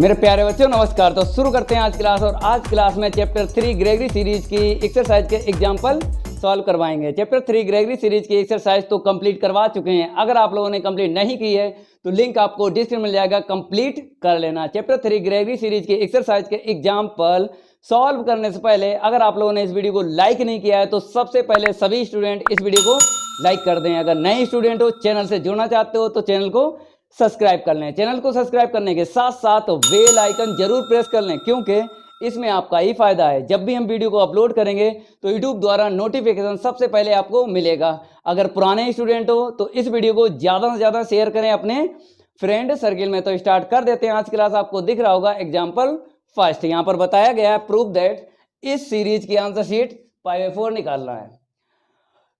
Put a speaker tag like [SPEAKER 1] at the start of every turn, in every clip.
[SPEAKER 1] मेरे प्यारे बच्चों नमस्कार। तो शुरू करते हैं आज क्लास। और आज क्लास में चैप्टर 3 ग्रेगरी सीरीज की एक्सरसाइज के एग्जाम्पल सॉल्व करवाएंगे। चैप्टर 3 ग्रेगरी सीरीज की एक्सरसाइज तो कंप्लीट करवा चुके हैं। अगर आप लोगों ने कंप्लीट नहीं की है तो लिंक आपको डिस्क्रिप्शन मिल जाएगा, कंप्लीट कर लेना। चैप्टर 3 ग्रेगरी सीरीज की एक्सरसाइज के एग्जाम्पल सॉल्व करने से पहले अगर आप लोगों ने इस वीडियो को लाइक नहीं किया है तो सबसे पहले सभी स्टूडेंट इस वीडियो को लाइक कर दें। अगर नए स्टूडेंट हो, चैनल से जुड़ना चाहते हो तो चैनल को सब्सक्राइब कर लें। चैनल को सब्सक्राइब करने के साथ साथ बेल आइकन जरूर प्रेस कर लें, क्योंकि इसमें आपका ही फायदा है। जब भी हम वीडियो को अपलोड करेंगे तो यूट्यूब द्वारा नोटिफिकेशन सबसे पहले आपको मिलेगा। अगर पुराने स्टूडेंट हो तो इस वीडियो को ज़्यादा से ज़्यादा शेयर करें अपने फ्रेंड सर्किल में। तो स्टार्ट कर देते हैं। आज क्लास आपको दिख रहा होगा एग्जाम्पल फर्स्ट। यहाँ पर बताया गया है प्रूव दैट इस सीरीज की आंसर शीट π/4 निकालना है।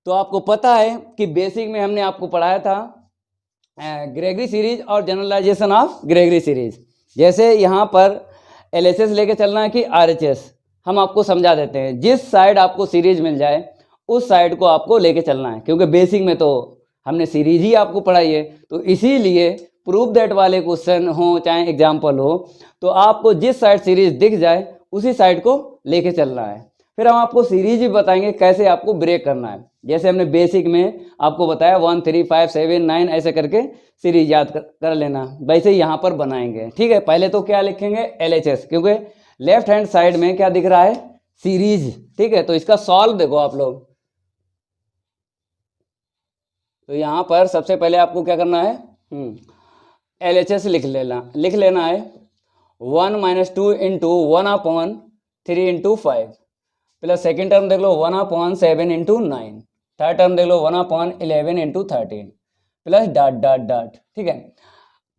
[SPEAKER 1] तो आपको पता है कि बेसिक में हमने आपको पढ़ाया था ग्रेगरी सीरीज और जनरलाइजेशन ऑफ ग्रेगरी सीरीज। जैसे यहाँ पर LHS लेके चलना है कि RHS, हम आपको समझा देते हैं। जिस साइड आपको सीरीज मिल जाए उस साइड को आपको लेके चलना है, क्योंकि बेसिक में तो हमने सीरीज ही आपको पढ़ाई है। तो इसीलिए प्रूव दैट वाले क्वेश्चन हो चाहे एग्जाम्पल हो तो आपको जिस साइड सीरीज दिख जाए उसी साइड को लेके चलना है। फिर हम आपको सीरीज भी बताएंगे कैसे आपको ब्रेक करना है। जैसे हमने बेसिक में आपको बताया 1 3 5 7 9 ऐसे करके सीरीज याद कर लेना, वैसे ही यहाँ पर बनाएंगे। ठीक है, पहले तो क्या लिखेंगे LHS, क्योंकि लेफ्ट हैंड साइड में क्या दिख रहा है सीरीज। ठीक है, तो इसका सॉल्व देखो आप लोग। तो यहाँ पर सबसे पहले आपको क्या करना है, LHS लिख लेना है 1 - 2 × 1/3 × 5 प्लस सेकेंड टर्म देख लो 1/7 × 9, थर्ड टर्म देख लो 1/11 × 13 प्लस डॉट डॉट डॉट। ठीक है,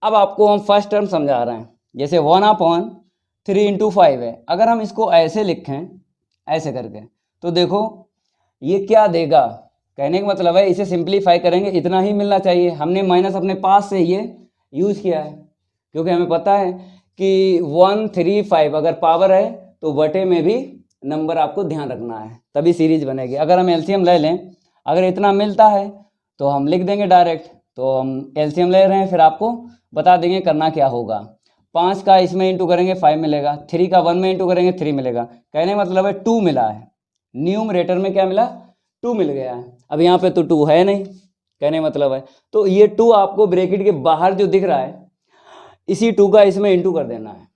[SPEAKER 1] अब आपको हम फर्स्ट टर्म समझा रहे हैं। जैसे 1/3 × 5 है, अगर हम इसको ऐसे लिखें ऐसे करके तो देखो ये क्या देगा। कहने का मतलब है इसे सिंप्लीफाई करेंगे इतना ही मिलना चाहिए। हमने माइनस अपने पास से ये यूज किया है, क्योंकि हमें पता है कि 1 3 5 अगर पावर है तो बटे में भी नंबर आपको ध्यान रखना है, तभी सीरीज बनेगी। अगर हम LCM ले लें, अगर इतना मिलता है तो हम लिख देंगे डायरेक्ट। तो हम LCM ले रहे हैं, फिर आपको बता देंगे करना क्या होगा। 5 का इसमें इंटू करेंगे 5 मिलेगा, 3 का 1 में इंटू करेंगे 3 मिलेगा। कहने का मतलब है 2 मिला है, न्यूमरेटर में क्या मिला 2 मिल गया है। अब यहाँ पे तो 2 है नहीं, कहने का मतलब है तो ये 2 आपको ब्रैकेट के बाहर जो दिख रहा है इसी 2 का इसमें इंटू कर देना है।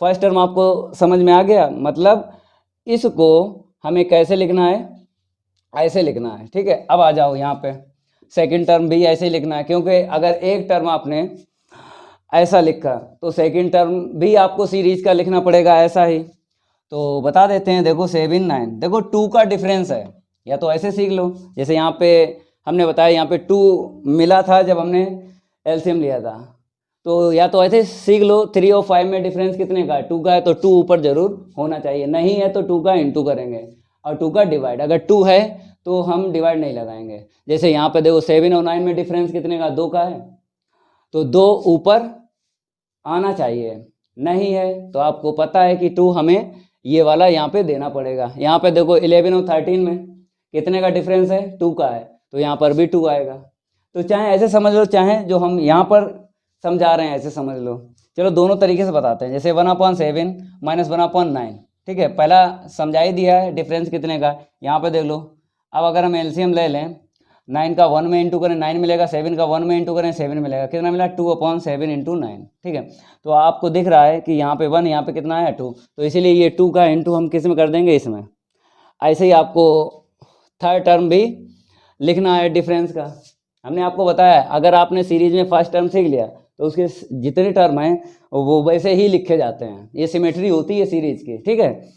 [SPEAKER 1] फर्स्ट टर्म आपको समझ में आ गया। मतलब इसको हमें कैसे लिखना है, ऐसे लिखना है। ठीक है, अब आ जाओ यहाँ पे सेकंड टर्म भी ऐसे ही लिखना है, क्योंकि अगर एक टर्म आपने ऐसा लिखा तो सेकंड टर्म भी आपको सीरीज का लिखना पड़ेगा ऐसा ही। तो बता देते हैं, देखो 7 9, देखो 2 का डिफरेंस है, या तो ऐसे सीख लो। जैसे यहाँ पे हमने बताया यहाँ पे 2 मिला था जब हमने LCM लिया था, तो या तो ऐसे सीख लो 3 और 5 में डिफरेंस कितने का है 2 का है, तो 2 ऊपर जरूर होना चाहिए। नहीं है तो 2 का इंटू करेंगे और 2 का डिवाइड। अगर 2 है तो हम डिवाइड नहीं लगाएंगे। जैसे यहाँ पे देखो 7 और 9 में डिफरेंस कितने का 2 का है, तो 2 ऊपर आना चाहिए। नहीं है तो आपको पता है कि 2 हमें ये वाला यहाँ पे देना पड़ेगा। यहाँ पे देखो 11 और 13 में कितने का डिफरेंस है 2 का है, तो यहाँ पर भी 2 आएगा। तो चाहे ऐसे समझ लो, चाहे जो हम यहाँ पर समझा रहे हैं ऐसे समझ लो। चलो दोनों तरीके से बताते हैं। जैसे 1/7 - 1/9। ठीक है, पहला समझा ही दिया है डिफरेंस कितने का, यहाँ पे देख लो। अब अगर हम LCM ले लें, 9 का 1 में इंटू करें 9 मिलेगा, 7 का 1 में इंटू करें 7 मिलेगा। कितना मिला 2/7 × 9। ठीक है, तो आपको दिख रहा है कि यहाँ पे 1, यहाँ पे कितना है 2, तो इसीलिए ये 2 का इंटू हम किस में कर देंगे इसमें। ऐसे ही आपको थर्ड टर्म भी लिखना है डिफरेंस का। हमने आपको बताया अगर आपने सीरीज में फर्स्ट टर्म सीख लिया तो उसके जितने टर्म हैं वो वैसे ही लिखे जाते हैं, ये सिमेट्री होती है सीरीज की। ठीक है,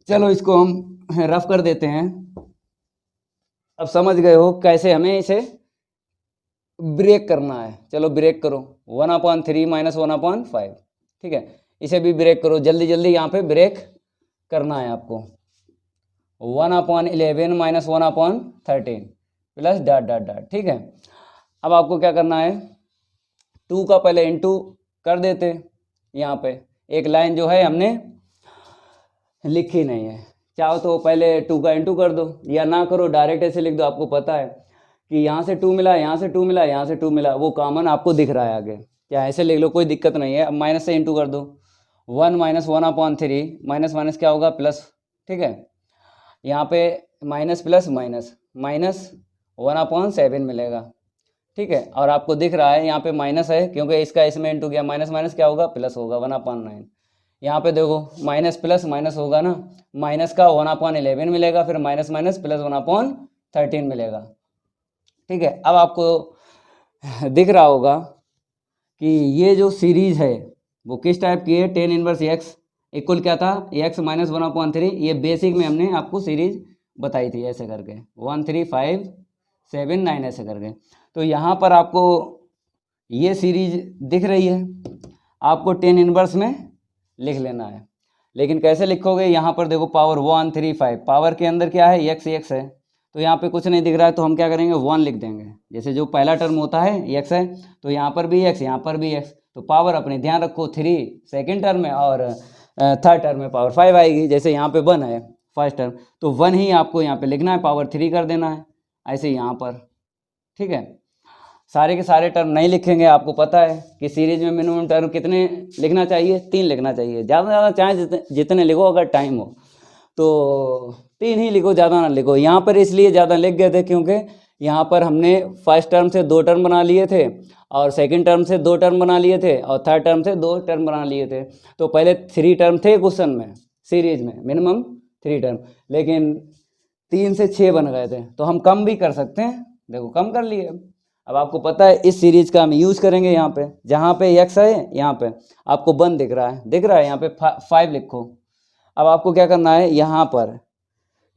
[SPEAKER 1] चलो इसको हम रफ कर देते हैं। अब समझ गए हो कैसे हमें इसे ब्रेक करना है। चलो ब्रेक करो 1/3 - 1/5। ठीक है, इसे भी ब्रेक करो जल्दी जल्दी। यहाँ पे ब्रेक करना है आपको 1/11 - 1/13 प्लस डॉट डॉट डॉट। ठीक है, अब आपको क्या करना है 2 का पहले इंटू कर देते। यहाँ पे एक लाइन जो है हमने लिखी नहीं है, चाहो तो पहले 2 का इंटू कर दो या ना करो डायरेक्ट ऐसे लिख दो। आपको पता है कि यहाँ से 2 मिला, यहाँ से 2 मिला, यहाँ से 2 मिला, वो कॉमन आपको दिख रहा है आगे। या ऐसे लिख लो, कोई दिक्कत नहीं है। अब माइनस से इंटू कर दो 1 माइनस 1/3 माइनस माइनस क्या होगा प्लस, ठीक है। यहाँ पे माइनस प्लस माइनस माइनस 1/7 मिलेगा, ठीक है। और आपको दिख रहा है यहाँ पे माइनस है क्योंकि इसका इसमें इंटू किया, माइनस माइनस क्या होगा प्लस होगा 1/9। यहाँ पे देखो माइनस प्लस माइनस होगा ना, माइनस का 1/11 मिलेगा, फिर माइनस माइनस प्लस 1/13 मिलेगा, ठीक है। अब आपको दिख रहा होगा कि ये जो सीरीज है वो किस टाइप की है, टेन इनवर्स एक्स इक्वल क्या था, एक्स माइनस 1/3। ये बेसिक में हमने आपको सीरीज बताई थी ऐसे करके 1 3 5 7 9 ऐसे करके। तो यहाँ पर आपको ये सीरीज दिख रही है, आपको टेन इनवर्स में लिख लेना है। लेकिन कैसे लिखोगे, यहाँ पर देखो पावर 1 3 5, पावर के अंदर क्या है एक्स एक्स है, तो यहाँ पे कुछ नहीं दिख रहा है तो हम क्या करेंगे 1 लिख देंगे। जैसे जो पहला टर्म होता है एक्स है तो यहाँ पर भी एक्स, यहाँ पर भी एक्स, तो पावर अपने ध्यान रखो 3 सेकेंड टर्म में और थर्ड टर्म में पावर 5 आएगी। जैसे यहाँ पे 1 है फर्स्ट टर्म, तो 1 ही आपको यहाँ पे लिखना है, पावर 3 कर देना है, ऐसे यहाँ पर, ठीक है। सारे के सारे टर्म नहीं लिखेंगे, आपको पता है कि सीरीज में मिनिमम टर्म कितने लिखना चाहिए, 3 लिखना चाहिए, ज़्यादा से ज़्यादा चाहे जितने लिखो, अगर टाइम हो तो 3 ही लिखो, ज़्यादा ना लिखो। यहाँ पर इसलिए ज़्यादा लिख गए थे क्योंकि यहाँ पर हमने फर्स्ट टर्म से 2 टर्म बना लिए थे और सेकंड टर्म से 2 टर्म बना लिए थे और थर्ड टर्म से 2 टर्म बना लिए थे। तो पहले 3 टर्म थे क्वेश्चन में, सीरीज में मिनिमम 3 टर्म, लेकिन 3 से 6 बन गए थे, तो हम कम भी कर सकते हैं, देखो कम कर लिए। अब आपको पता है इस सीरीज का हम यूज़ करेंगे यहाँ पे, जहाँ पे एक्स है यहाँ पे आपको 1 दिख रहा है, दिख रहा है यहाँ पे 5 लिखो। अब आपको क्या करना है, यहाँ पर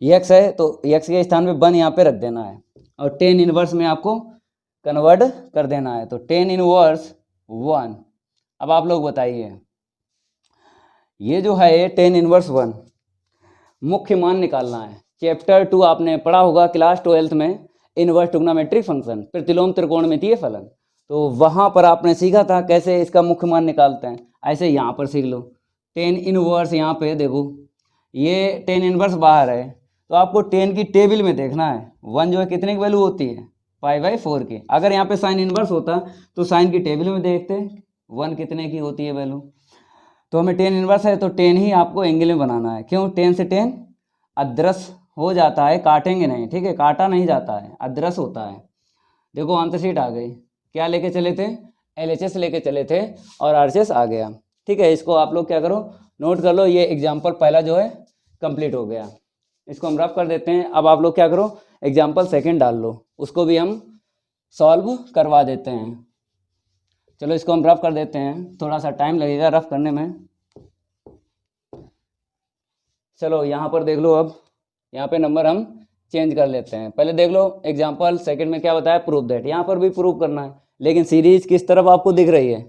[SPEAKER 1] एक्स है तो एक्स के स्थान पे 1 यहाँ पे रख देना है और टेन इनवर्स में आपको कन्वर्ट कर देना है, तो टेन इनवर्स 1। अब आप लोग बताइए, ये जो है टेन इनवर्स 1 मुख्य मान निकालना है। चैप्टर 2 आपने पढ़ा होगा क्लास 12th में, इनवर्स ट्रिग्नोमेट्रिक फंक्शन, प्रतिलोम त्रिकोणमितीय फलन, तो वहाँ पर आपने सीखा था कैसे इसका मुख्य मान निकालते हैं। ऐसे यहाँ पर सीख लो, टेन इनवर्स यहाँ पे देखो, ये टेन इनवर्स बाहर है तो आपको टेन की टेबल में देखना है, 1 जो है कितने की वैल्यू होती है, 5/4 की। अगर यहाँ पे साइन इनवर्स होता तो साइन की टेबल में देखते 1 कितने की होती है वैल्यू। तो हमें टेन इनवर्स है तो 10 ही आपको एंगल में बनाना है, क्यों, 10 से 10 अदृश्य हो जाता है, काटेंगे नहीं, ठीक है, काटा नहीं जाता है, अदृश्य होता है। देखो आंसर शीट आ गई, क्या लेके चले थे, LHS लेके चले थे और RHS आ गया, ठीक है। इसको आप लोग क्या करो, नोट कर लो, ये एग्जाम्पल पहला जो है कंप्लीट हो गया, इसको हम रफ कर देते हैं। अब आप लोग क्या करो, एग्जाम्पल सेकंड डाल लो, उसको भी हम सॉल्व करवा देते हैं। चलो इसको हम रफ कर देते हैं, थोड़ा सा टाइम लगेगा रफ करने में। चलो यहाँ पर देख लो, अब यहाँ पे नंबर हम चेंज कर लेते हैं। पहले देख लो एग्जाम्पल सेकंड में क्या बताया, प्रूफ दैट, यहाँ पर भी प्रूफ करना है, लेकिन सीरीज किस तरफ आपको दिख रही है,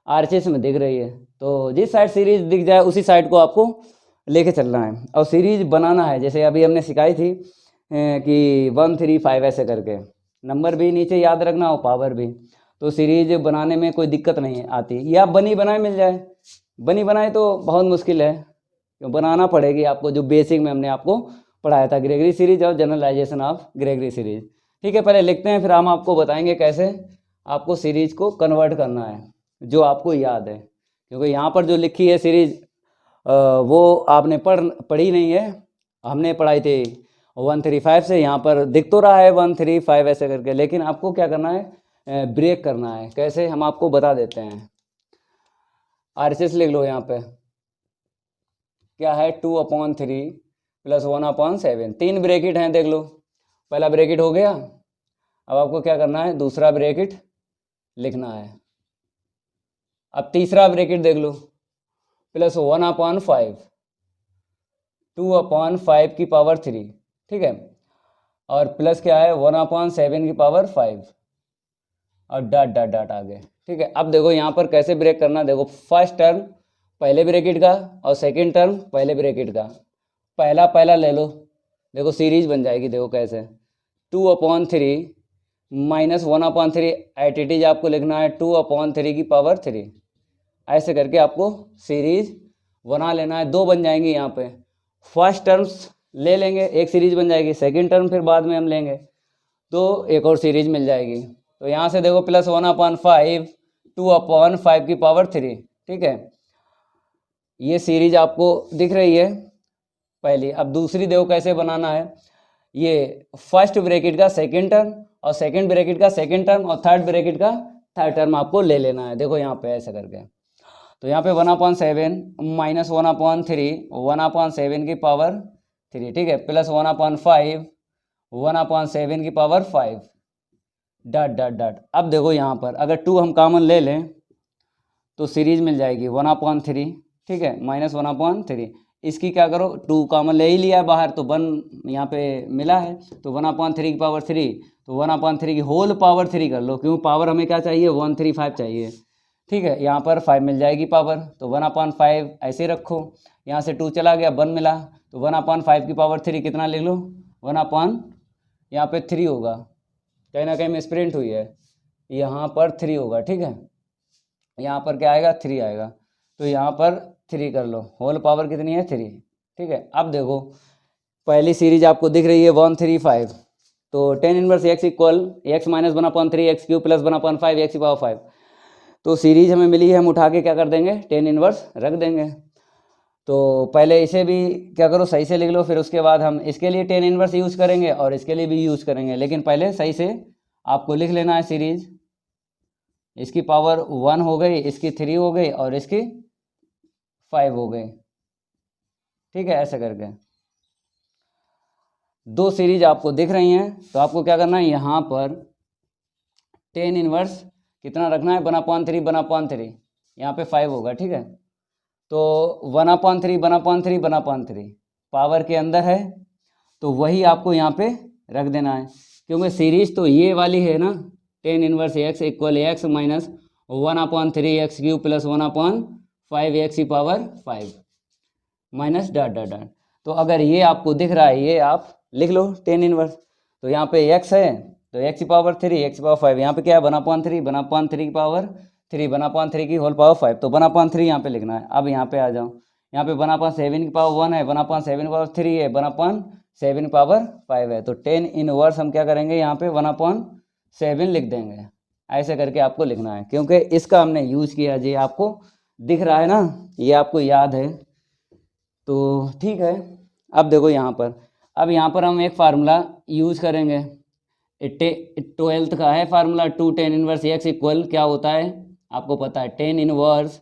[SPEAKER 1] RHS में दिख रही है, तो जिस साइड सीरीज दिख जाए उसी साइड को आपको लेके चलना है और सीरीज बनाना है। जैसे अभी हमने सिखाई थी कि 1 3 5 ऐसे करके, नंबर भी नीचे याद रखना और पावर भी, तो सीरीज बनाने में कोई दिक्कत नहीं आती, या बनी बनाए मिल जाए, बनी बनाए तो बहुत मुश्किल है, क्यों बनाना पड़ेगी आपको, जो बेसिक में हमने आपको पढ़ाया था, ग्रेगरी सीरीज और जनरलाइजेशन ऑफ ग्रेगरी सीरीज, ठीक है। पहले लिखते हैं, फिर हम आपको बताएंगे कैसे आपको सीरीज को कन्वर्ट करना है, जो आपको याद है, क्योंकि यहाँ पर जो लिखी है सीरीज वो आपने पढ़ी नहीं है, हमने पढ़ाई थी 1 3 5 से, यहाँ पर दिख तो रहा है 1 3 5 ऐसे करके, लेकिन आपको क्या करना है, ब्रेक करना है, कैसे हम आपको बता देते हैं। RHS लिख लो, यहाँ पे क्या है 2/3 + 1/7, 3 ब्रैकेट हैं, देख लो, पहला ब्रैकेट हो गया। अब आपको क्या करना है, दूसरा ब्रैकेट लिखना है। अब तीसरा ब्रैकेट देख लो, +1/5, 2/5 की पावर 3, ठीक है, और प्लस क्या है 1/7 की पावर 5 और डॉट डॉट डॉट आ गए, ठीक है। अब देखो यहाँ पर कैसे ब्रेक करना, देखो फर्स्ट टर्म पहले ब्रैकेट का और सेकंड टर्म पहले ब्रैकेट का, पहला पहला ले लो, देखो सीरीज बन जाएगी, देखो कैसे 2/3 - 1/3, एट इट इज आपको लिखना है 2/3 की पावर 3, ऐसे करके आपको सीरीज बना लेना है। 2 बन जाएंगी यहाँ पे, फर्स्ट टर्म्स ले लेंगे, एक सीरीज बन जाएगी, सेकंड टर्म फिर बाद में हम लेंगे तो एक और सीरीज मिल जाएगी। तो यहाँ से देखो +1/5, 2/5 की पावर 3, ठीक है। ये सीरीज आपको दिख रही है पहली। अब दूसरी देखो कैसे बनाना है। ये फर्स्ट ब्रैकेट का सेकेंड टर्म और सेकेंड ब्रैकेट का सेकेंड टर्म और थर्ड ब्रैकेट का थर्ड टर्म आपको ले लेना है। देखो यहाँ पे ऐसे करके, तो यहाँ पे 1/7 माइनस 1/3 1/7 की पावर 3, ठीक है, प्लस 1/5 1/7 की पावर 5 डॉट डॉट डॉट। अब देखो यहाँ पर अगर 2 हम कॉमन ले लें तो सीरीज मिल जाएगी 1/3, ठीक है, माइनस 1/3। इसकी क्या करो, 2 कॉमन ले ही लिया बाहर तो 1 यहाँ पे मिला है, तो 1/3 की पावर 3, तो 1/3 की होल पावर 3 कर लो, क्यों पावर हमें क्या चाहिए 135 चाहिए, ठीक है। यहाँ पर 5 मिल जाएगी पावर, तो 1/5 ऐसे रखो। यहाँ से 2 चला गया 1 मिला, तो 1/5 की पावर 3 कितना लिख लो 1/ यहाँ पे 3 होगा, कहीं ना कहीं मिसप्रिंट हुई है, यहाँ पर 3 होगा, ठीक है। यहाँ पर क्या आएगा 3 आएगा, तो यहाँ पर 3 कर लो, होल पावर कितनी है 3, ठीक है। अब देखो पहली सीरीज आपको दिख रही है 135, तो tan inverse x equal x minus 1/3 x cube plus 1/5 x की पावर 5। तो सीरीज हमें मिली है, हम उठा के क्या कर देंगे tan इनवर्स रख देंगे। तो पहले इसे भी क्या करो सही से लिख लो, फिर उसके बाद हम इसके लिए tan इनवर्स यूज़ करेंगे और इसके लिए भी यूज़ करेंगे, लेकिन पहले सही से आपको लिख लेना है सीरीज। इसकी पावर 1 हो गई, इसकी 3 हो गई और इसकी 5 हो गई, ठीक है। ऐसे करके 2 सीरीज आपको दिख रही हैं, तो आपको क्या करना है यहाँ पर tan इनवर्स कितना रखना है 1/3 1/3, यहाँ पे 5 होगा, ठीक है। तो 1/3 1/3 1/3 पावर के अंदर है, तो वही आपको यहाँ पे रख देना है, क्योंकि सीरीज तो ये वाली है ना, tan inverse x equal x minus 1/3 x cube plus 1/5 x की power 5 minus dot dot dot. तो अगर ये आपको दिख रहा है, ये आप लिख लो tan इनवर्स, तो यहाँ पे x है तो x की पावर 3 x की पावर 5, यहाँ पे क्या है 1/3 1/3 की पावर 3 1/3 की होल पावर 5, तो 1/3 यहाँ पे लिखना है। अब यहाँ पे आ जाओ, यहाँ पे 1/7 की पावर 1 है, 1/7 की पावर 3 है, 1/7 की पावर 5 है, तो tan इनवर्स हम क्या करेंगे यहाँ पे 1/7 लिख देंगे। ऐसे करके आपको लिखना है, क्योंकि इसका हमने यूज़ किया जी, आपको दिख रहा है ना, ये आपको याद है, तो ठीक है। अब देखो यहाँ पर, अब यहाँ पर हम एक फार्मूला यूज़ करेंगे, 12th का है formula 2 tan inverse x equal क्या होता है आपको पता है, tan inverse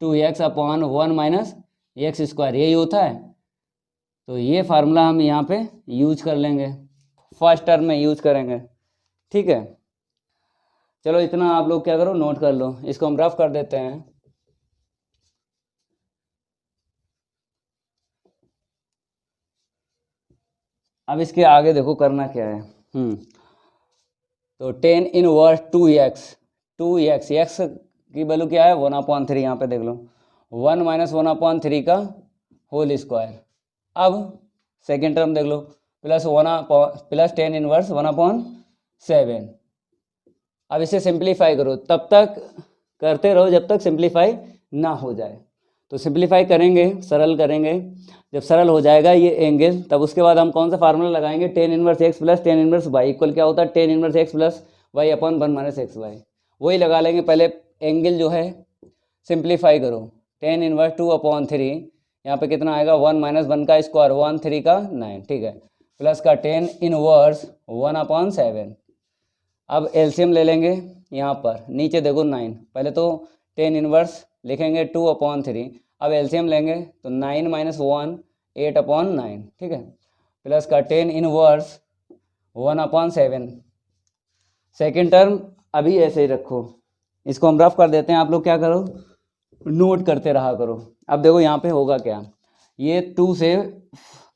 [SPEAKER 1] 2x/1 minus x square, यही होता है। तो ये फार्मूला हम यहाँ पे यूज कर लेंगे, फर्स्ट टर्म में यूज करेंगे, ठीक है। चलो इतना आप लोग क्या करो नोट कर लो, इसको हम रफ कर देते हैं। अब इसके आगे देखो करना क्या है। तो tan इनवर्स 2x x की वैल्यू क्या है 1/3, यहाँ पे देख लो 1 माइनस 1/3 का होल स्क्वायर। अब सेकेंड टर्म देख लो प्लस tan इनवर्स 1/7। अब इसे सिंप्लीफाई करो, तब तक करते रहो जब तक सिंप्लीफाई ना हो जाए। तो सिंप्लीफाई करेंगे, सरल करेंगे, जब सरल हो जाएगा ये एंगल, तब उसके बाद हम कौन सा फार्मूला लगाएंगे, tan inverse x plus tan inverse y equal क्या होता है tan inverse x plus y upon 1 minus x y, वही लगा लेंगे। पहले एंगल जो है सिंप्लीफाई करो, tan इनवर्स 2/3, यहाँ पे कितना आएगा 1 माइनस 1 का स्क्वायर 1 3 का 9, ठीक है, प्लस का tan इनवर्स 1/7। अब एलसीएम ले लेंगे, यहाँ पर नीचे देखो 9, पहले तो tan इनवर्स लिखेंगे 2/3, अब एलसीएम लेंगे तो 9 माइनस 1 8/9, ठीक है, प्लस का tan इनवर्स 1/7। सेकेंड टर्म अभी ऐसे ही रखो, इसको हम रफ कर देते हैं, आप लोग क्या करो नोट करते रहा करो। अब देखो यहाँ पे होगा क्या, ये 2 से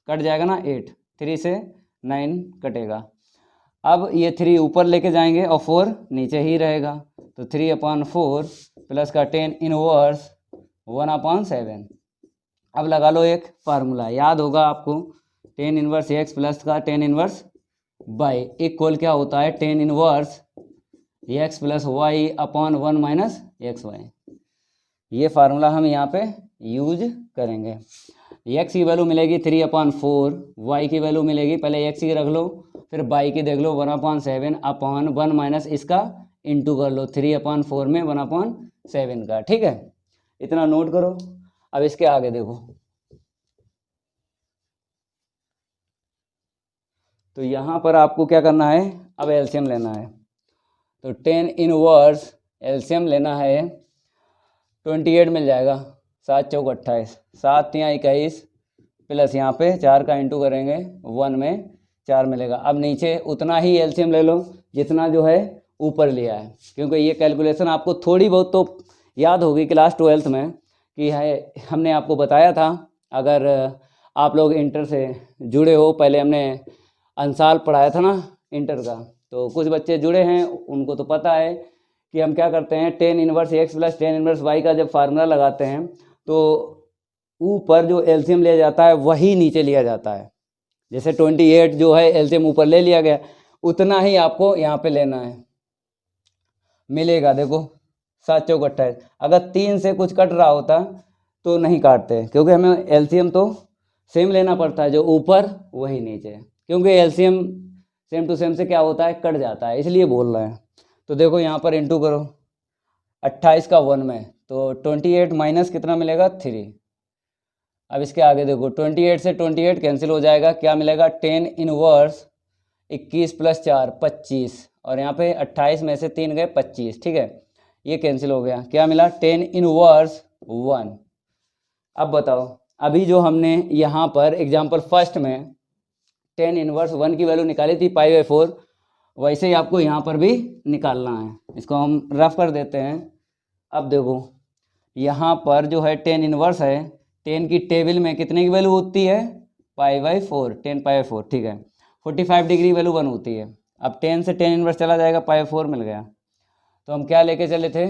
[SPEAKER 1] कट जाएगा ना 8, 3 से 9 कटेगा, अब ये 3 ऊपर लेके जाएंगे और 4 नीचे ही रहेगा, तो 3/4 प्लस का tan इनवर्स 1/7। अब लगा लो एक फार्मूला, याद होगा आपको, tan इनवर्स x प्लस का tan इनवर्स y इक्वल क्या होता है tan inverse x plus y upon 1 minus x y. ये फार्मूला हम यहाँ पे यूज करेंगे। x की वैल्यू मिलेगी 3/4, y की वैल्यू मिलेगी, पहले x की रख लो फिर y की देख लो 1/7 अपॉन 1 माइनस इसका इंटू कर लो 3/4 में 1/7 का, ठीक है, इतना नोट करो। अब इसके आगे देखो, तो यहाँ पर आपको क्या करना है, अब एलसीएम लेना है। तो 10 इनवर्स एलसीएम लेना है, 28 मिल जाएगा, 7 चौक 28, 7 या 21 प्लस यहाँ पे 4 का इंटू करेंगे 1 में 4 मिलेगा। अब नीचे उतना ही एलसीएम ले लो जितना जो है ऊपर लिया है, क्योंकि ये कैलकुलेशन आपको थोड़ी बहुत तो याद होगी क्लास 12th में कि है, हमने आपको बताया था। अगर आप लोग इंटर से जुड़े हो, पहले हमने अंसाल पढ़ाया था ना इंटर का, तो कुछ बच्चे जुड़े हैं, उनको तो पता है कि हम क्या करते हैं, 10 inverse x plus 10 inverse y का जब फार्मूला लगाते हैं तो ऊपर जो एलसीएम लिया जाता है वही नीचे लिया जाता है। जैसे 28 जो है एलसीएम ऊपर ले लिया गया, उतना ही आपको यहाँ पे लेना है, मिलेगा। देखो 7 चौक 28, अगर 3 से कुछ कट रहा होता तो नहीं काटते, क्योंकि हमें एलसीएम तो सेम लेना पड़ता है, जो ऊपर वही नीचे, क्योंकि एलसीएम सेम टू सेम से क्या होता है, कट जाता है, इसलिए बोल रहे हैं। तो देखो यहाँ पर इंटू करो 28 का 1 में, तो 28 माइनस कितना मिलेगा 3। अब इसके आगे देखो 28 से 28 कैंसिल हो जाएगा, क्या मिलेगा 10 इनवर्स 21 प्लस 4 25, और यहाँ पे 28 में से 3 गए 25, ठीक है, ये कैंसिल हो गया, क्या मिला 10 इनवर्स 1। अब बताओ, अभी जो हमने यहाँ पर एग्जाम्पल फर्स्ट में 10 इनवर्स 1 की वैल्यू निकाली थी π/4, वैसे ही आपको यहाँ पर भी निकालना है। इसको हम रफ कर देते हैं। अब देखो यहाँ पर जो है 10 इनवर्स है, 10 की टेबल में कितने की वैल्यू होती है π/4, 10 π/4, ठीक है, 45 डिग्री वैल्यू 1 होती है। अब 10 से 10 इनवर्स चला जाएगा, π/4 मिल गया। तो हम क्या लेके चले थे,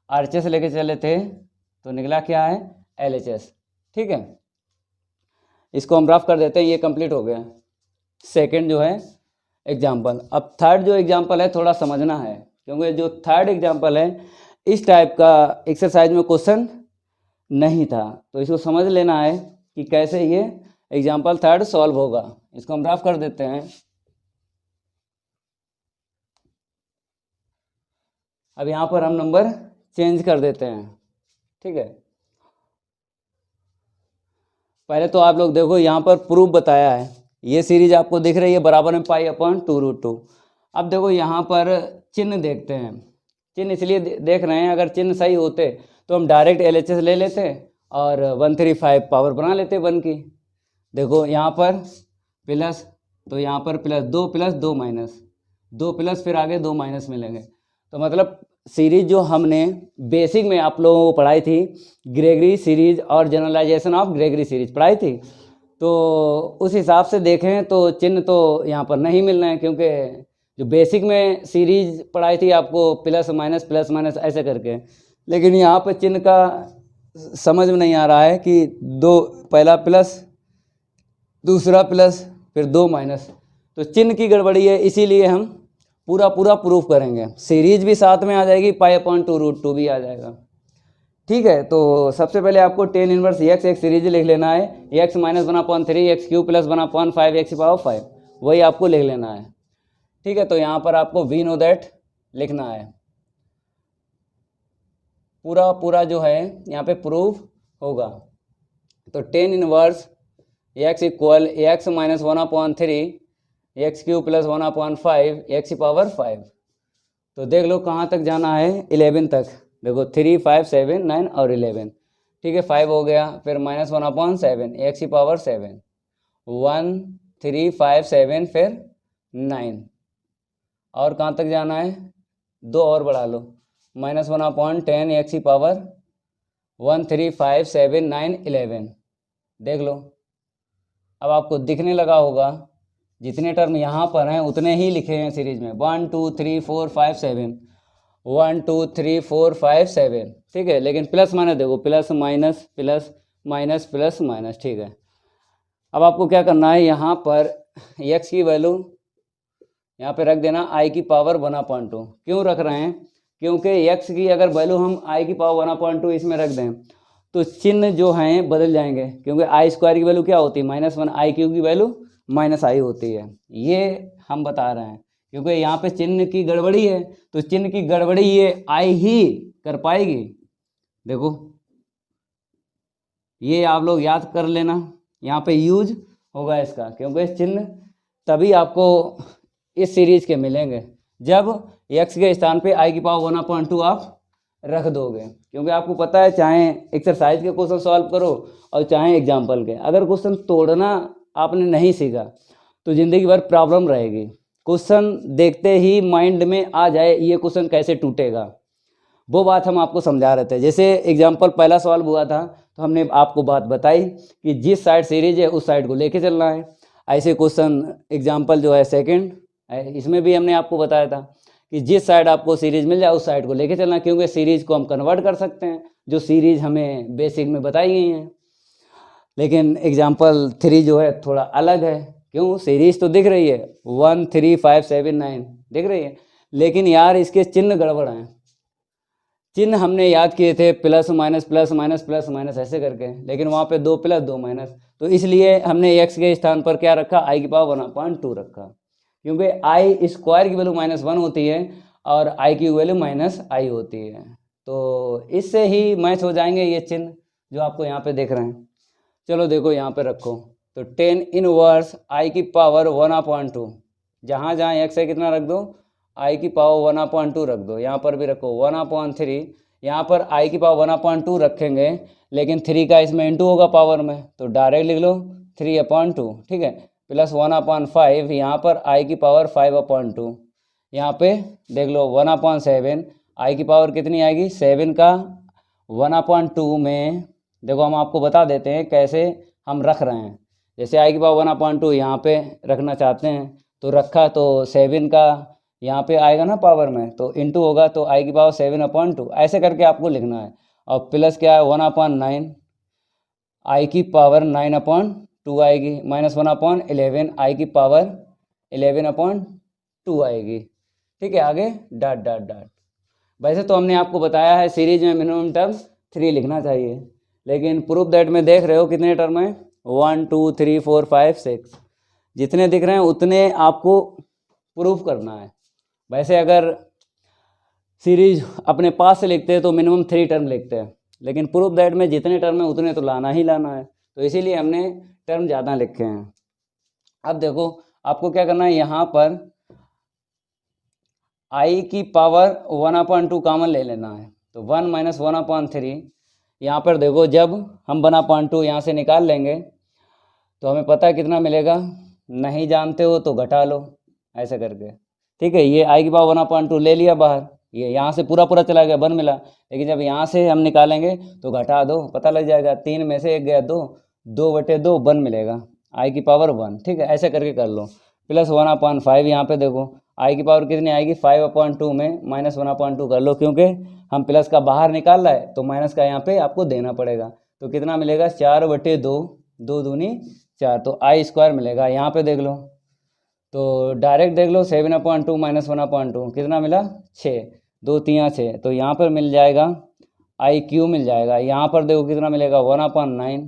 [SPEAKER 1] RHS लेके चले थे, तो निकला क्या है LHS, ठीक है। इसको हम रफ कर देते हैं, ये कंप्लीट हो गया सेकंड जो है एग्जाम्पल। अब थर्ड जो एग्जाम्पल है थोड़ा समझना है, क्योंकि जो थर्ड एग्जाम्पल है इस टाइप का एक्सरसाइज में क्वेश्चन नहीं था, तो इसको समझ लेना है कि कैसे ये एग्जाम्पल थर्ड सॉल्व होगा। इसको हम रफ कर देते हैं। अब यहाँ पर हम नंबर चेंज कर देते हैं, ठीक है। पहले तो आप लोग देखो यहाँ पर प्रूफ बताया है, ये सीरीज आपको दिख रही है बराबर में π/2√2। अब देखो यहाँ पर चिन्ह देखते हैं, चिन्ह इसलिए देख रहे हैं, अगर चिन्ह सही होते तो हम डायरेक्ट LHS ले लेते और 135 पावर बना लेते 1 की। देखो यहाँ पर प्लस, तो यहाँ पर प्लस 2 प्लस 2 माइनस 2 प्लस, फिर आगे 2 माइनस मिलेंगे। तो मतलब सीरीज जो हमने बेसिक में आप लोगों को पढ़ाई थी, ग्रेगरी सीरीज और जनरलाइजेशन ऑफ ग्रेगरी सीरीज पढ़ाई थी, तो उस हिसाब से देखें तो चिन्ह तो यहाँ पर नहीं मिल रहे हैं, क्योंकि जो बेसिक में सीरीज पढ़ाई थी आपको प्लस माइनस ऐसे करके, लेकिन यहाँ पर चिन्ह का समझ में नहीं आ रहा है कि दो पहला प्लस दूसरा प्लस फिर 2 माइनस, तो चिन्ह की गड़बड़ी है, इसीलिए हम पूरा प्रूफ करेंगे। सीरीज भी साथ में आ जाएगी, π/2√2 भी आ जाएगा, ठीक है। तो सबसे पहले आपको 10 इनवर्स x एक सीरीज लिख लेना है, x minus 1/3 x³ plus 1/5 x⁵, वही आपको लिख लेना है, ठीक है। तो यहाँ पर आपको वी नो दैट लिखना है, पूरा जो है यहाँ पे प्रूफ होगा। तो 10 inverse x equal x minus 1/3 x³ plus 1/5 x⁵। तो देख लो कहाँ तक जाना है, 11 तक। देखो 3 5 7 9 और 11, ठीक है, 5 हो गया, फिर माइनस 1/7 x⁵, 1 3 5 7 फिर 9, और कहाँ तक जाना है, 2 और बढ़ा लो, माइनस 1/10 x⁵, 1 3 5 7 9 11। देख लो अब आपको दिखने लगा होगा, जितने टर्म यहाँ पर हैं उतने ही लिखे हैं सीरीज में, 1 2 3 4 5 7, 1 2 3 4 5 7, ठीक है। लेकिन प्लस माइनस देखो, plus minus plus minus plus minus, ठीक है। अब आपको क्या करना है, यहाँ पर x की वैल्यू यहाँ पे रख देना i⁻1/2। क्यों रख रहे हैं, क्योंकि x की अगर वैल्यू हम i⁻1/2 इसमें रख दें तो चिन्ह जो हैं बदल जाएंगे, क्योंकि i² की वैल्यू क्या होती है -1, i³ की वैल्यू -i होती है। ये हम बता रहे हैं, क्योंकि यहाँ पे चिन्ह की गड़बड़ी है, तो चिन्ह की गड़बड़ी ये i ही कर पाएगी। देखो ये आप लोग याद कर लेना, यहाँ पे यूज होगा इसका, क्योंकि चिन्ह तभी आपको इस सीरीज के मिलेंगे जब x के स्थान पे i की पावर 1/2 आप रख दोगे। क्योंकि आपको पता है, चाहे एक्सरसाइज के क्वेश्चन सॉल्व करो और चाहे एग्जाम्पल के, अगर क्वेश्चन तोड़ना आपने नहीं सीखा तो ज़िंदगी भर प्रॉब्लम रहेगी। क्वेश्चन देखते ही माइंड में आ जाए ये क्वेश्चन कैसे टूटेगा, वो बात हम आपको समझा रहे थे। जैसे एग्जाम्पल पहला सवाल हुआ था तो हमने आपको बात बताई कि जिस साइड सीरीज है उस साइड को लेके चलना है। ऐसे क्वेश्चन एग्जाम्पल जो है सेकंड, इसमें भी हमने आपको बताया था कि जिस साइड आपको सीरीज मिल जाए उस साइड को लेके चलना, क्योंकि सीरीज को हम कन्वर्ट कर सकते हैं जो सीरीज हमें बेसिक में बताई गई हैं। लेकिन एग्जाम्पल 3 जो है थोड़ा अलग है। क्यों? सीरीज तो दिख रही है 1 3 5 7 9 दिख रही है, लेकिन यार इसके चिन्ह गड़बड़ हैं। चिन्ह हमने याद किए थे plus minus plus minus plus minus ऐसे करके, लेकिन वहाँ पे 2 प्लस 2 माइनस, तो इसलिए हमने x के स्थान पर क्या रखा, i की पावर 1/2 रखा, क्योंकि i स्क्वायर की वैल्यू -1 होती है और i की वैल्यू -i होती है। तो इससे ही मैच हो जाएंगे ये चिन्ह जो आपको यहाँ पे देख रहे हैं। चलो देखो यहाँ पे रखो, तो 10 इनवर्स i की पावर 1/2, जहाँ जहाँ x है कितना रख दो, i की पावर 1/2 रख दो। यहाँ पर भी रखो 1/3, यहाँ पर i की पावर 1/2 रखेंगे, लेकिन 3 का इसमें इंटू होगा पावर में, तो डायरेक्ट लिख लो 3/2, ठीक है, प्लस 1/5, यहाँ पर i की पावर 5/2, यहाँ पे देख लो 1/7, i की पावर कितनी आएगी 7 का 1/2 में। देखो हम आपको बता देते हैं कैसे हम रख रहे हैं। जैसे i की पावर 1/2 यहाँ पे रखना चाहते हैं तो रखा, तो 7 का यहाँ पे आएगा ना पावर में, तो इंटू होगा, तो i की पावर 7/2 ऐसे करके आपको लिखना है। और प्लस क्या है 1/9, i की पावर 9/2 आएगी, -1/11, i की पावर 11/2 आएगी। ठीक है, आगे डॉट डॉट डॉट। वैसे तो हमने आपको बताया है सीरीज में मिनिमम टर्म 3 लिखना चाहिए, लेकिन प्रूफ दैट में देख रहे हो कितने टर्म हैं, 1 2 3 4 5 6, जितने दिख रहे हैं उतने आपको प्रूफ करना है। वैसे अगर सीरीज अपने पास से लिखते हैं तो मिनिमम 3 टर्म लिखते हैं, लेकिन प्रूफ दैट में जितने टर्म है उतने तो लाना ही लाना है, तो इसीलिए हमने टर्म ज़्यादा लिखे हैं। अब देखो आपको क्या करना है, यहाँ पर i की पावर 1/2 कॉमन ले लेना है, तो 1 - 1/3। यहाँ पर देखो जब हम 1/2 यहाँ से निकाल लेंगे तो हमें पता है कितना मिलेगा, नहीं जानते हो तो घटा लो ऐसे करके। ठीक है, ये i की पावर 1/2 ले लिया बाहर, ये यहाँ से पूरा पूरा चला गया 1 मिला, लेकिन जब यहाँ से हम निकालेंगे तो घटा दो, पता लग जाएगा 3 में से 1 गया 2, 2/2 1 मिलेगा, i की पावर 1। ठीक है, ऐसे करके कर लो, प्लस 1/5। यहाँ पे देखो i की पावर कितनी आएगी 5/2 में -1/2 कर लो, क्योंकि हम प्लस का बाहर निकाल रहा है तो माइनस का यहाँ पे आपको देना पड़ेगा, तो कितना मिलेगा 4/2, 2 दूनी 4, तो i स्क्वायर मिलेगा। यहाँ पे देख लो, तो डायरेक्ट देख लो 7/2 -1/2 कितना मिला 6, 2 3 6, तो यहाँ पर मिल जाएगा आई क्यू मिल जाएगा। यहाँ पर देखो कितना मिलेगा 1/9।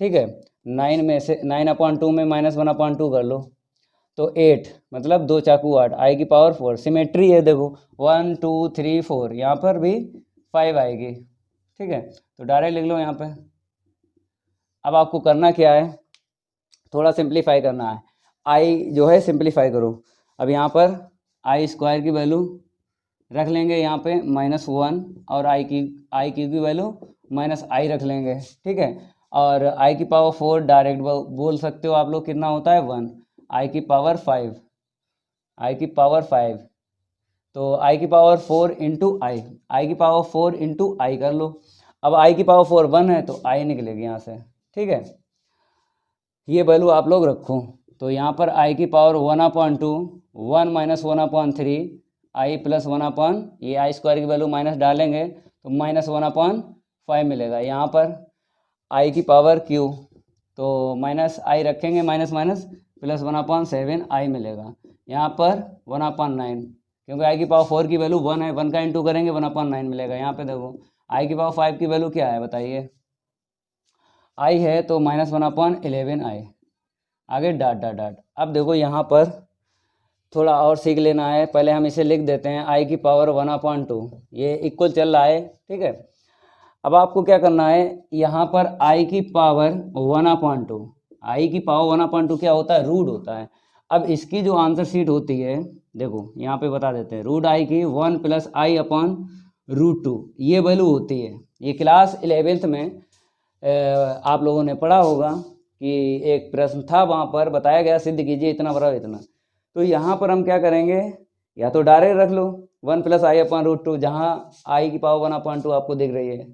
[SPEAKER 1] ठीक है, 9 में से 9/2 में -1/2 कर लो तो 8, मतलब 2 चाकू 8, आई की पावर 4। सिमेट्री है, देखो 1 2 3 4, यहाँ पर भी 5 आएगी। ठीक है, तो डायरेक्ट लिख लो यहाँ पे। अब आपको करना क्या है, थोड़ा सिंप्लीफाई करना है, आई जो है सिंप्लीफाई करो। अब यहाँ पर आई स्क्वायर की वैल्यू रख लेंगे यहाँ पे -1, और आई क्यू की वैल्यू -i रख लेंगे। ठीक है, और i की पावर 4 डायरेक्ट बोल सकते हो आप लोग, कितना होता है 1, i की पावर 5, i की पावर 5, तो i की पावर 4 इंटू आई की पावर 4 इंटू आई कर लो। अब i की पावर 4 1 है तो i निकलेगी यहाँ से। ठीक है, ये वैल्यू आप लोग रखो, तो यहाँ पर i की पावर 1/2, 1 - 1/3, i प्लस 1/, ये आई स्क्वायर की वैल्यू माइनस डालेंगे तो -1/5 मिलेगा। यहाँ पर i की पावर q, तो -i रखेंगे, माइनस माइनस प्लस 1/7 i मिलेगा। यहाँ पर 1/9, क्योंकि i की पावर 4 की वैल्यू 1 है, 1 का इंटू करेंगे 1/9 मिलेगा। यहाँ पे देखो i की पावर 5 की वैल्यू क्या है बताइए, i है तो -1/11i, आगे डॉट डॉट डॉट। अब देखो यहाँ पर थोड़ा और सीख लेना है, पहले हम इसे लिख देते हैं i की पावर 1/2, ये इक्वल चल रहा है। ठीक है, अब आपको क्या करना है, यहाँ पर आई की पावर 1/2, आई की पावर 1/2 क्या होता है, रूट होता है। अब इसकी जो आंसर शीट होती है, देखो यहाँ पे बता देते हैं, रूट आई की 1 + i/√2 ये वैल्यू होती है। ये क्लास 11th में आप लोगों ने पढ़ा होगा कि एक प्रश्न था, वहाँ पर बताया गया सिद्ध कीजिए इतना बराबर इतना। तो यहाँ पर हम क्या करेंगे, या तो डायरेक्ट रख लो 1 + i/√2, जहाँ आई की पावर 1/2 आपको दिख रही है,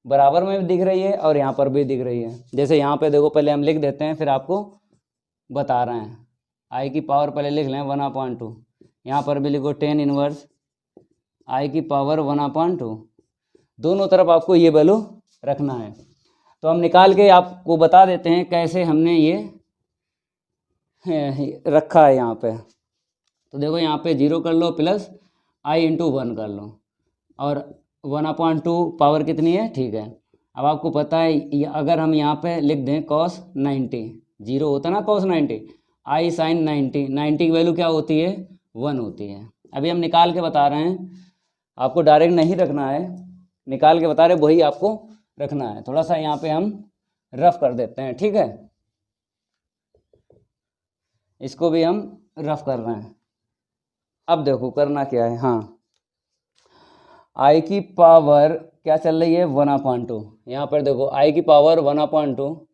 [SPEAKER 1] बराबर में भी दिख रही है और यहाँ पर भी दिख रही है। जैसे यहाँ पे देखो, पहले हम लिख देते हैं फिर आपको बता रहे हैं। आई की पावर पहले लिख लें 1/2, यहाँ पर भी लिखो 10 इनवर्स आई की पावर 1/2, दोनों तरफ आपको ये वैल्यू रखना है। तो हम निकाल के आपको बता देते हैं कैसे हमने ये रखा है यहाँ पे। तो देखो यहाँ पे 0 कर लो प्लस i/1 कर लो, और 1/2 पावर कितनी है, ठीक है। अब आपको पता है अगर हम यहाँ पे लिख दें cos 90, 0 होता है ना cos 90, i sin 90, 90 की वैल्यू क्या होती है, 1 होती है। अभी हम निकाल के बता रहे हैं, आपको डायरेक्ट नहीं रखना है, निकाल के बता रहे वही आपको रखना है। थोड़ा सा यहाँ पे हम रफ कर देते हैं, ठीक है, इसको भी हम रफ कर रहे हैं। अब देखो करना क्या है, हाँ आई की पावर क्या चल रही है 1/2, यहाँ पर देखो आई की पावर 1/2,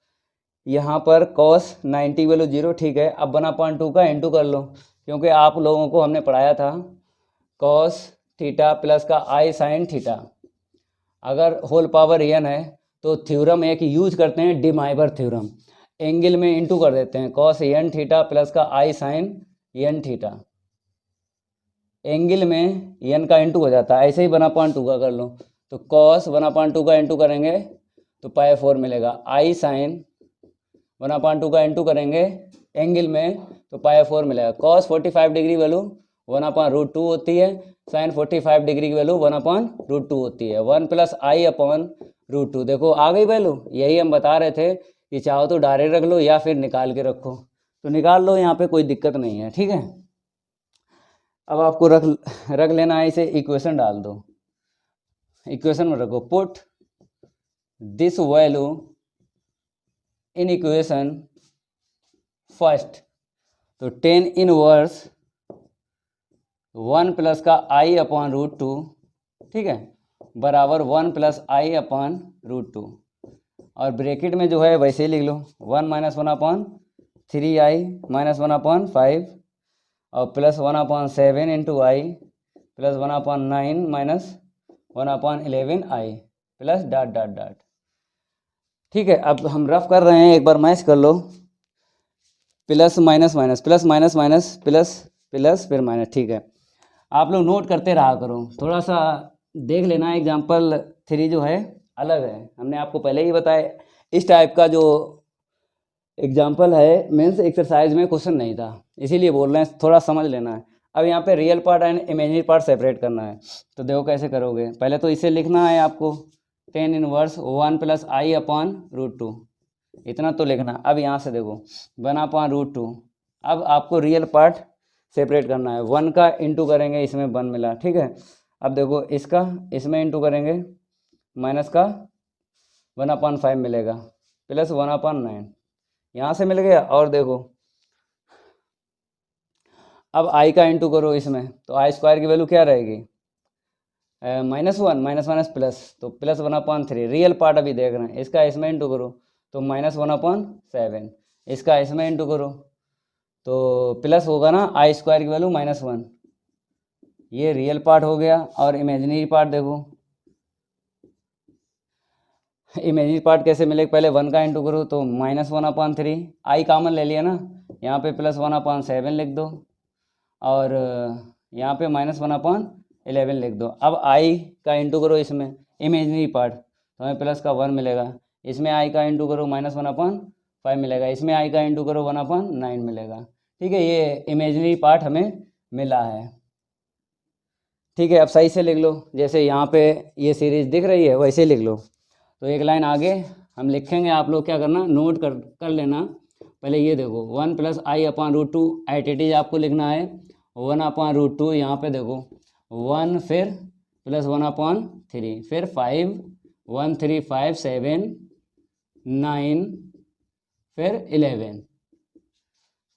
[SPEAKER 1] यहाँ पर cos 90 वैल्यू 0, ठीक है। अब 1/2 का इंटू कर लो, क्योंकि आप लोगों को हमने पढ़ाया था cos थीटा प्लस का i sin थीटा, अगर होल पावर n है तो थ्योरम एक यूज करते हैं, डिमाइवर थ्योरम, एंगल में इंटू कर देते हैं, cos n थीटा प्लस का i sin n theta, angle में n का इंटू हो जाता है। ऐसे ही 1/2 का कर लो, तो cos 1/2 का इंटू करेंगे तो π4 मिलेगा, i sin 1/2 का इंटू करेंगे एंगल में तो π4 मिलेगा। cos 45 डिग्री वैल्यू 1/√2 होती है, sin 45 डिग्री की वैल्यू 1/√2 होती है, 1 + i/√2। देखो आ गई वैल्यू, यही हम बता रहे थे कि चाहो तो डायरेक्ट रख लो या फिर निकाल के रखो, तो निकाल लो, यहाँ पे कोई दिक्कत नहीं है, ठीक है। अब आपको रख लेना है, इसे इक्वेशन डाल दो, इक्वेशन में रखो, put this value in equation first, तो 10 इनवर्स 1 + का i/√2, ठीक है, बराबर 1 + i/√2, और ब्रैकेट में जो है वैसे ही लिख लो 1 - 1/3i - 1/5 और plus 1/7 × i plus 1/9 minus 1/11i plus dot dot dot, ठीक है। अब हम रफ कर रहे हैं, एक बार मैच कर लो, plus minus minus plus minus minus plus plus फिर माइनस, ठीक है। आप लोग नोट करते रहा करो, थोड़ा सा देख लेना, एग्जाम्पल 3 जो है अलग है, हमने आपको पहले ही बताया इस टाइप का जो एग्जाम्पल है मेंस एक्सरसाइज में क्वेश्चन नहीं था, इसीलिए बोल रहे हैं, थोड़ा समझ लेना है। अब यहाँ पे real part and imaginary part separate करना है, तो देखो कैसे करोगे। पहले तो इसे लिखना है आपको 10 इनवर्स 1 + i/√2, इतना तो लिखना। अब यहाँ से देखो 1/√2, अब आपको रियल पार्ट सेपरेट करना है, 1 का इंटू करेंगे, इसमें 1 मिला, ठीक है। अब देखो इसका इसमें इंटू करेंगे, माइनस का 1/5 मिलेगा, प्लस 1/9 यहाँ से मिल गया। और देखो अब i का इंटू करो इसमें, तो i² की वैल्यू क्या रहेगी, -1 माइनस माइनस प्लस, तो प्लस 1/3, रियल पार्ट अभी देख रहे हैं, इसका इसमें इंटू करो तो -1/7, इसका इसमें इंटू करो तो प्लस होगा ना, i² की वैल्यू -1, ये रियल पार्ट हो गया। और इमेजिनरी पार्ट देखो, इमेजिनरी पार्ट कैसे मिलेगा, पहले 1 का इंटू करो तो -1/3, i कॉमन ले लिया ना, यहाँ पे प्लस 1/7 लिख दो, और यहाँ पे -1/11 लिख दो। अब i का इंटू करो इसमें इमेजिनरी पार्ट, तो हमें प्लस का 1 मिलेगा, इसमें i का इंटू करो -1/5 मिलेगा, इसमें i का इंटू करो 1/9 मिलेगा, ठीक है। ये इमेजिनरी पार्ट हमें मिला है, ठीक है। अब सही से लिख लो, जैसे यहाँ पे ये सीरीज दिख रही है वैसे लिख लो। तो एक लाइन आगे हम लिखेंगे, आप लोग क्या करना, नोट कर लेना। पहले ये देखो 1 + i/√2 एट इट इज आपको लिखना है 1/√2, यहाँ पे देखो 1 फिर प्लस 1/3 फिर 5 1 3 5 7 9 फिर 11।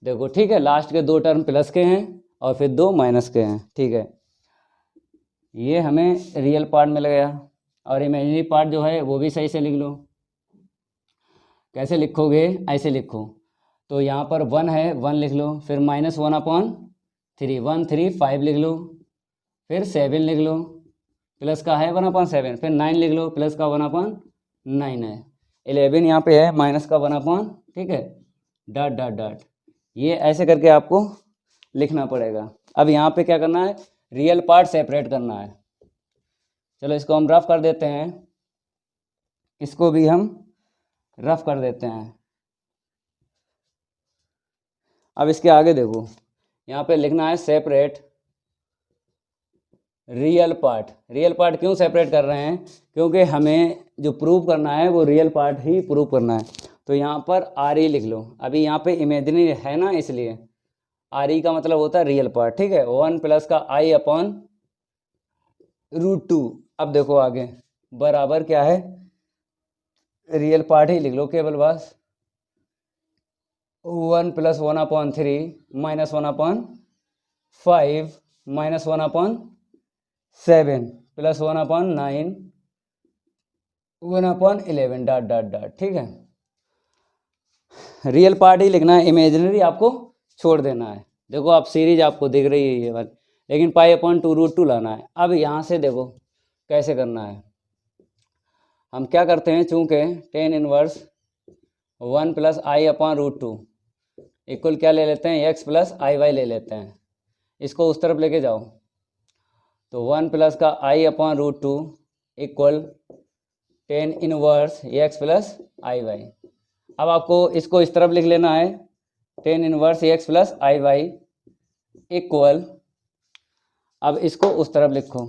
[SPEAKER 1] देखो ठीक है, लास्ट के 2 टर्म प्लस के हैं और फिर 2 माइनस के हैं। ठीक है, ये हमें रियल पार्ट मिल गया। और इमेजिनरी पार्ट जो है वो भी सही से लिख लो। कैसे लिखोगे, ऐसे लिखो। तो यहाँ पर 1 है, 1 लिख लो, फिर -1/3, 1 3 5 लिख लो, फिर 7 लिख लो, प्लस का है 1/7, फिर 9 लिख लो, प्लस का 1/9 है, 11 यहाँ पे है, माइनस का 1/, ठीक है, डॉट डॉट डॉट। ये ऐसे करके आपको लिखना पड़ेगा। अब यहाँ पे क्या करना है, रियल पार्ट सेपरेट करना है। चलो इसको हम रफ कर देते हैं, इसको भी हम रफ कर देते हैं। अब इसके आगे देखो, यहाँ पे लिखना है separate real part. Real part क्यों सेपरेट कर रहे हैं, क्योंकि हमें जो प्रूव करना है वो रियल पार्ट ही प्रूव करना है। तो यहाँ पर आर ई लिख लो। अभी यहाँ पे इमेजिनरी है ना, इसलिए आर ई का मतलब होता है रियल पार्ट। ठीक है, 1 प्लस का i/√2। अब देखो आगे बराबर क्या है, रियल पार्ट ही लिख लो केवल बस। 1 + 1/3 -1/5 -1/7 + 1/9 1/11 डॉट डॉट डॉट। ठीक है, रियल पार्ट ही लिखना है, इमेजिनरी आपको छोड़ देना है। देखो आप सीरीज आपको दिख रही है ये बात, लेकिन π/2√2 लाना है। अब यहाँ से देखो कैसे करना है। हम क्या करते हैं, चूंकि tan 1 1 + i/√2 इक्वल क्या ले लेते हैं, x + iy ले लेते हैं। इसको उस तरफ लेके जाओ, तो 1 + का i/√2 equal tan 1 x + iy। अब आपको इसको इस तरफ लिख लेना है, tan 1 x + iy इक्वल, अब इसको उस तरफ लिखो।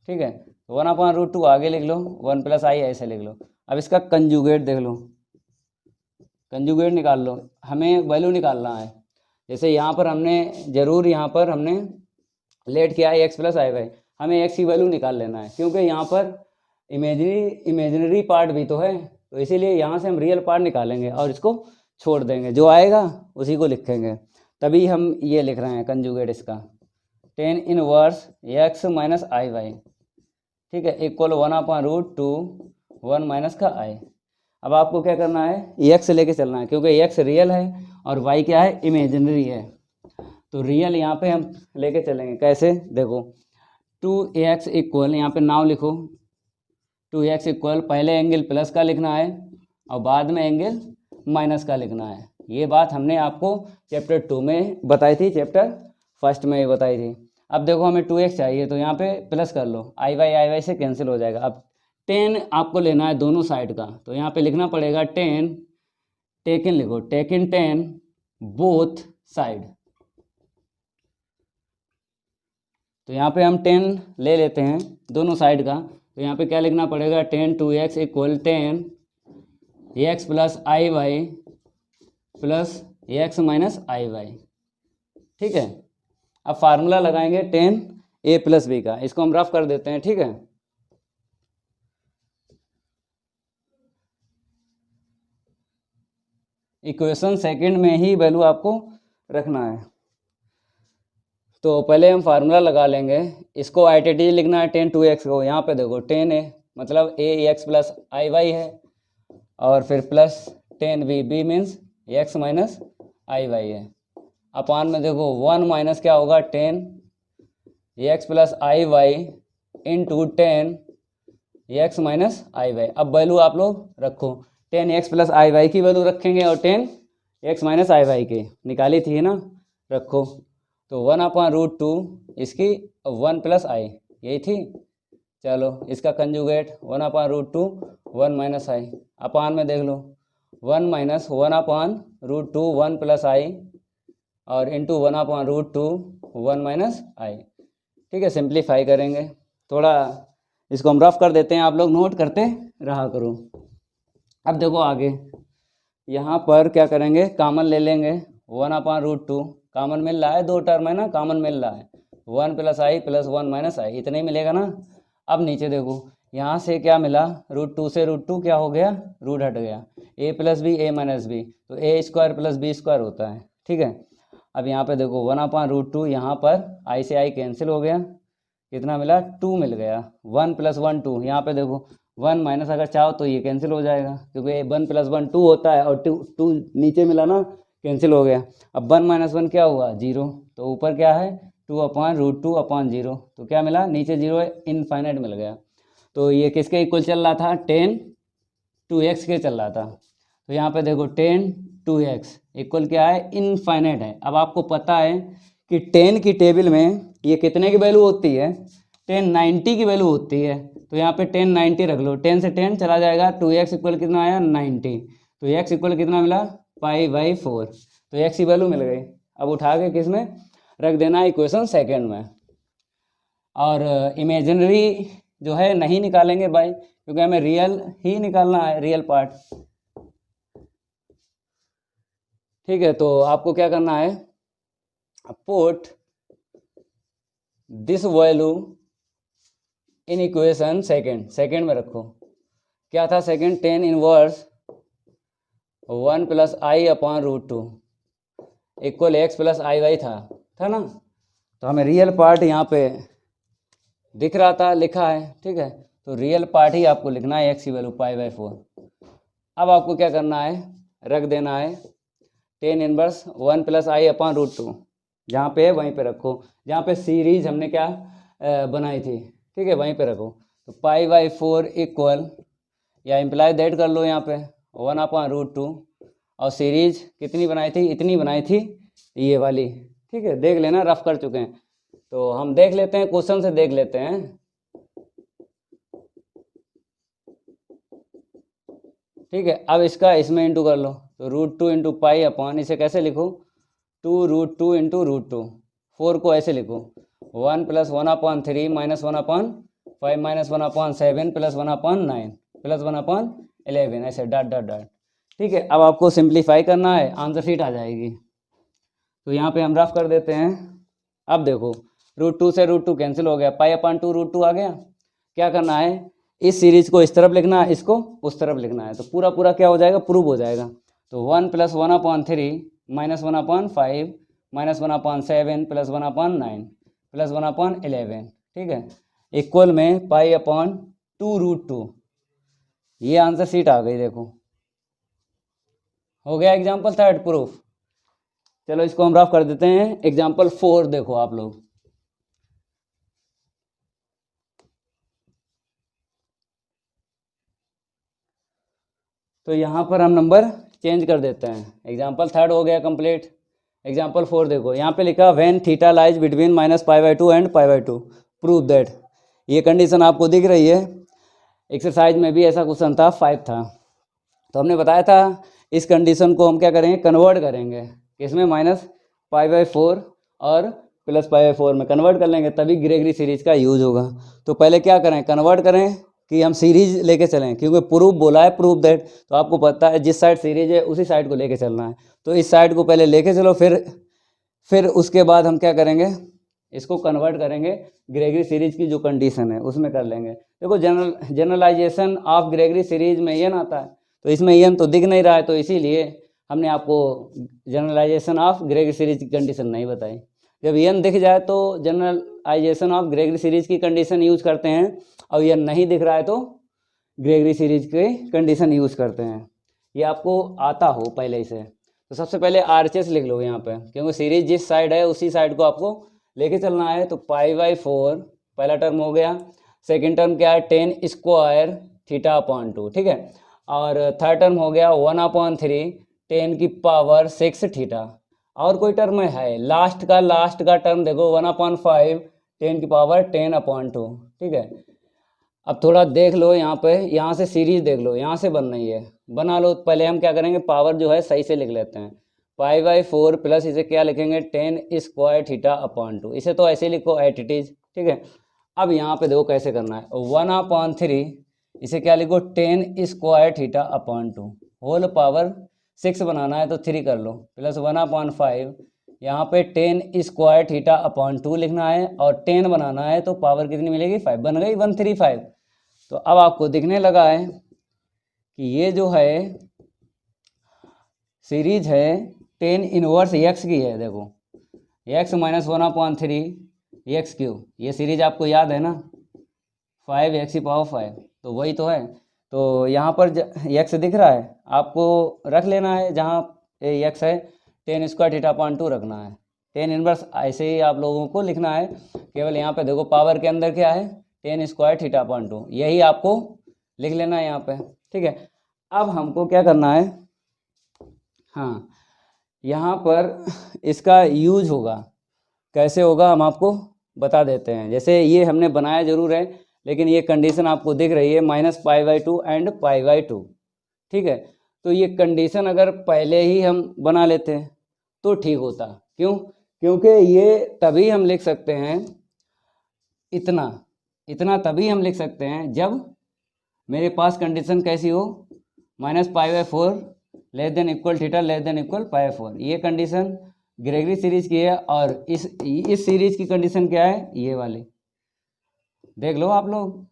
[SPEAKER 1] ठीक है, 1/√2 आगे लिख लो, 1 + i ऐसे लिख लो। अब इसका कंजुगेट देख लो, कंजुगेट निकाल लो। हमें वैल्यू निकालना है। जैसे यहाँ पर हमने ज़रूर यहाँ पर हमने लेट किया है x + iy, हमें x की वैल्यू निकाल लेना है, क्योंकि यहाँ पर इमेजिनरी पार्ट भी तो है। तो इसीलिए यहाँ से हम रियल पार्ट निकालेंगे और इसको छोड़ देंगे, जो आएगा उसी को लिखेंगे। तभी हम ये लिख रहे हैं कंजुगेट इसका, tan 1 x - iy, ठीक है, इक्वल 1/√2 1 माइनस का i। अब आपको क्या करना है, x लेके चलना है, क्योंकि x रियल है और y क्या है, इमेजिनरी है। तो रियल यहाँ पे हम लेके चलेंगे। कैसे, देखो 2x इक्वल, यहाँ पे नाव लिखो, 2x इक्वल पहले एंगल प्लस का लिखना है और बाद में एंगल माइनस का लिखना है। ये बात हमने आपको चैप्टर 2 में बताई थी, चैप्टर 1 में ही बताई थी। अब देखो हमें 2x चाहिए, तो यहाँ पे प्लस कर लो, i y से कैंसिल हो जाएगा। अब tan आपको लेना है दोनों साइड का, तो यहाँ पे लिखना पड़ेगा tan, टेकन लिखो, टेकन tan बोथ साइड। तो यहाँ पे हम tan ले लेते हैं दोनों साइड का, तो यहाँ पे क्या लिखना पड़ेगा, tan 2x equal tan x + iy + x - iy। ठीक है, अब फार्मूला लगाएंगे tan a + b का, इसको हम रफ कर देते हैं। ठीक है, इक्वेशन सेकंड में ही वैल्यू आपको रखना है। तो पहले हम फार्मूला लगा लेंगे, इसको आइडेंटिटी लिखना है tan 2x को। यहाँ पे देखो tan a मतलब a x + iy है, और फिर plus tan b means x - iy है। अपान में देखो 1 माइनस क्या होगा, tan x + iy into tan x - iy। अब वैल्यू आप लोग रखो, tan x + iy की वैल्यू रखेंगे और tan x - iy की निकाली थी ना, रखो। तो 1/√2 इसकी 1 + i, यही थी। चलो इसका कंजुगेट 1/√2 1 - i, अपान में देख लो 1 - 1/√2 1 + i और इंटू 1/√2 1 - i। ठीक है, सिंप्लीफाई करेंगे थोड़ा, इसको हम रफ कर देते हैं, आप लोग नोट करते रहा करो। अब देखो आगे यहाँ पर क्या करेंगे, कॉमन ले लेंगे, 1/√2 कॉमन मिल रहा है, 2 टर्म है ना, कॉमन मिल रहा है, 1 + i + 1 - i, इतना ही मिलेगा ना। अब नीचे देखो यहाँ से क्या मिला, √2 से √2 क्या हो गया, रूट हट गया, a plus b a minus b, तो a² प्लस b² होता है। ठीक है, अब यहाँ पे देखो 1/√2, यहाँ पर i से i कैंसिल हो गया, कितना मिला, 2 मिल गया। 1 + 1 2, यहाँ पे देखो 1 माइनस अगर चाहो तो ये कैंसिल हो जाएगा, क्योंकि 1 + 1 2 होता है, और 2 नीचे मिला ना, कैंसिल हो गया। अब 1 - 1 क्या हुआ, 0, तो ऊपर क्या है 2/√2/0, तो क्या मिला, नीचे 0 है, इनफाइनाइट मिल गया। तो ये किसके इक्वल चल रहा था, 10 2x के चल रहा था। तो यहाँ पे देखो 10 2x इक्वल क्या है, इनफाइनाइट है। अब आपको पता है कि 10 की टेबल में ये कितने की वैल्यू होती है, 1090 की वैल्यू होती है। तो यहाँ पे 1090 रख लो, 10 से 10 चला जाएगा, 2x इक्वल कितना आया, 90, तो x इक्वल कितना मिला, π/4, तो x की वैल्यू मिल गई। अब उठा के किस में रख देना, इक्वेशन सेकेंड में। और इमेजिनरी जो है नहीं निकालेंगे भाई, क्योंकि हमें रियल ही निकालना है, रियल पार्ट। ठीक है, तो आपको क्या करना है, put this value in equation second में रखो। क्या था second, 10 inverse 1 + i/√2 equal x + i/y था ना। तो हमें रियल पार्ट यहाँ पे दिख रहा था, लिखा है। ठीक है, तो रियल पार्ट ही आपको लिखना है, x की वैल्यू π/4। अब आपको क्या करना है, रख देना है 10 इनवर्स 1 + i/√2, जहाँ पे है वहीं पे रखो, जहाँ पे सीरीज हमने क्या बनाई थी। ठीक है, वहीं पे रखो। तो π/4 इक्वल, या इम्प्लाई दैट कर लो यहाँ पे 1/√2, और सीरीज कितनी बनाई थी, इतनी बनाई थी, ये वाली। ठीक है, देख लेना, रफ कर चुके हैं। तो हम देख लेते हैं, क्वेश्चन से देख लेते हैं। ठीक है, अब इसका इसमें इंटू कर लो, तो √2 × π/, इसे कैसे लिखो, 2√2 × √2, 4 को ऐसे लिखो 1 + 1/3 - 1/5 - 1/7 + 1/9 + 1/11, ऐसे डॉट डॉट डॉट। ठीक है, अब आपको सिंप्लीफाई करना है, आंसर शीट आ जाएगी। तो यहाँ पे हम रफ कर देते हैं। अब देखो √2 से √2 कैंसिल हो गया, π/2 √2 आ गया। क्या करना है, इस सीरीज को इस तरफ लिखना है, इसको उस तरफ लिखना है, तो पूरा पूरा क्या हो जाएगा, प्रूव हो जाएगा। तो 1 + 1/3 - 1/5 - 1/7 + 1/9 + 1/11। ठीक है, इक्वल में π/2 √2, ये आंसर शीट आ गई। देखो हो गया एग्जाम्पल थर्ड प्रूफ। चलो इसको हम रफ कर देते हैं, एग्जाम्पल 4 देखो आप लोग। तो यहाँ पर हम नंबर चेंज कर देते हैं, एग्जाम्पल थर्ड हो गया कंप्लीट। एग्जाम्पल 4 देखो, यहाँ पे लिखा when theta lies between -π/2 and π/2 prove that. ये कंडीशन आपको दिख रही है, एक्सरसाइज में भी ऐसा क्वेश्चन था, 5 था। तो हमने बताया था इस कंडीशन को हम क्या करेंगे, कन्वर्ट करेंगे, इसमें -π/4 और +π/4 में कन्वर्ट कर लेंगे, तभी ग्रेगरी सीरीज का यूज होगा। तो पहले क्या करें, कन्वर्ट करें कि हम सीरीज लेके चलें, क्योंकि प्रूफ बोला है, प्रूफ दैट, तो आपको पता है जिस साइड सीरीज है उसी साइड को लेके चलना है। तो इस साइड को पहले लेके चलो, फिर उसके बाद हम क्या करेंगे, इसको कन्वर्ट करेंगे ग्रेगरी सीरीज की जो कंडीशन है उसमें कर लेंगे। देखो जनरलाइजेशन ऑफ ग्रेगरी सीरीज में एन आता है, तो इसमें एन तो दिख नहीं रहा है, तो इसीलिए हमने आपको जनरलाइजेशन ऑफ ग्रेगरी सीरीज की कंडीशन नहीं बताई। जब एन दिख जाए तो जनरलाइजेशन ऑफ ग्रेगरी सीरीज की कंडीशन यूज करते हैं, और एन नहीं दिख रहा है तो ग्रेगरी सीरीज की कंडीशन यूज करते हैं। ये आपको आता हो पहले से। तो सबसे पहले RHS लिख लो यहाँ पे, क्योंकि सीरीज जिस साइड है उसी साइड को आपको लेके चलना है। तो π/4 पहला टर्म हो गया, सेकेंड टर्म क्या है 10² θ/2। ठीक है, और थर्ड टर्म हो गया 1/3 10⁻6 θ। और कोई टर्म है, लास्ट का टर्म देखो 1/5 10⁻10/2। ठीक है, अब थोड़ा देख लो यहाँ पे, यहाँ से सीरीज देख लो, यहाँ से बन रही है, बना लो। पहले हम क्या करेंगे, पावर जो है सही से लिख लेते हैं, π/4 प्लस इसे क्या लिखेंगे 10² θ/2, इसे तो ऐसे लिखो एट इट इज। ठीक है, अब यहाँ पे देखो कैसे करना है, 1/3 इसे क्या लिखो 10² θ/2, होल पावर 6 बनाना है तो 3 कर लो, प्लस 1/5 यहाँ पे 10² θ/2 लिखना है, और 10 बनाना है तो पावर कितनी मिलेगी 5, बन गई 135। तो अब आपको दिखने लगा है कि ये जो है सीरीज है टेन इनवर्स एक्स की है। देखो एक्स माइनस 1/3 एक्स क्यूब, ये सीरीज आपको याद है ना, 5x⁵, तो वही तो है। तो यहाँ पर एक्स दिख रहा है, आपको रख लेना है जहाँ एक्स है टेन स्क्वायर थीटा/2 रखना है। टेन इनवर्स ऐसे ही आप लोगों को लिखना है, केवल यहाँ पे देखो पावर के अंदर क्या है टेन स्क्वायर थीटा/2, यही आपको लिख लेना है यहाँ पे, ठीक है। अब हमको क्या करना है, हाँ यहाँ पर इसका यूज होगा, कैसे होगा हम आपको बता देते हैं। जैसे ये हमने बनाया जरूर है, लेकिन ये कंडीशन आपको दिख रही है -π/2 एंड π/2, ठीक है। तो ये कंडीशन अगर पहले ही हम बना लेते हैं तो ठीक होता। क्यों? क्योंकि ये तभी हम लिख सकते हैं, इतना तभी हम लिख सकते हैं जब मेरे पास कंडीशन कैसी हो, -π/4 less than equal theta less than equal π/4। ये कंडीशन ग्रेगरी सीरीज की है, और इस सीरीज की कंडीशन क्या है, ये वाली देख लो आप लोग।